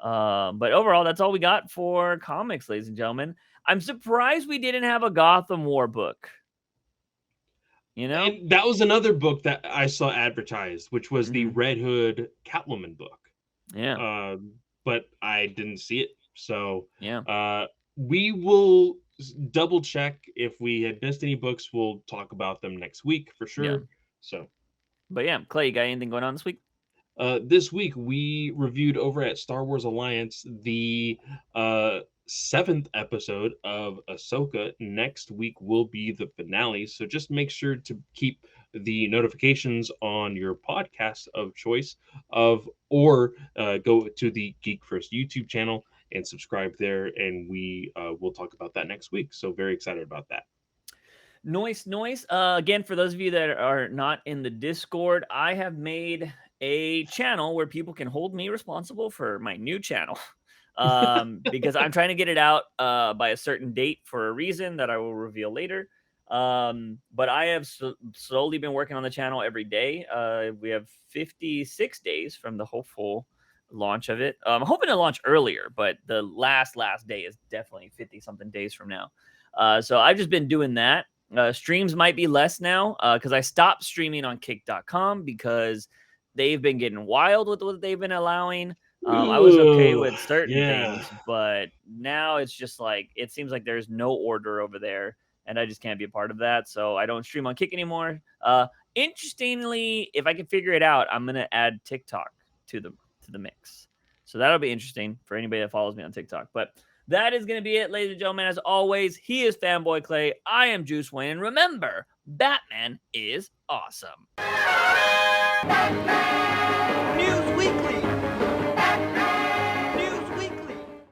But overall, that's all we got for comics, ladies and gentlemen. I'm surprised we didn't have a Gotham War book. And that was another book that I saw advertised, which was the Mhm. Red Hood Catwoman book. Yeah. But I didn't see it. So Yeah. we will double check if we had missed any books. We'll talk about them next week for sure. Yeah. So, But yeah, Clay, you got anything going on this week? this week we reviewed over at Star Wars Alliance the 7th episode of Ahsoka. Next week will be the finale. So just make sure to keep the notifications on your podcast of choice or go to the Geek First YouTube channel and subscribe there. And we will talk about that next week. So very excited about that. Noise. Again, for those of you that are not in the Discord, I have made a channel where people can hold me responsible for my new channel. Because I'm trying to get it out by a certain date for a reason that I will reveal later. But I have slowly been working on the channel every day. We have 56 days from the hopeful launch of it. I'm hoping to launch earlier, but the last day is definitely 50 something days from now. So I've just been doing that. Streams might be less now because I stopped streaming on kick.com because they've been getting wild with what they've been allowing. I was okay Ugh, with certain yeah. things, but now it's just like it seems like there's no order over there, and I just can't be a part of that. So I don't stream on Kick anymore. Interestingly, if I can figure it out, I'm gonna add TikTok to the mix. So that'll be interesting for anybody that follows me on TikTok. But that is gonna be it, ladies and gentlemen. As always, he is Fanboy Clay. I am Juice Wayne, and remember, Batman is awesome. News Weekly.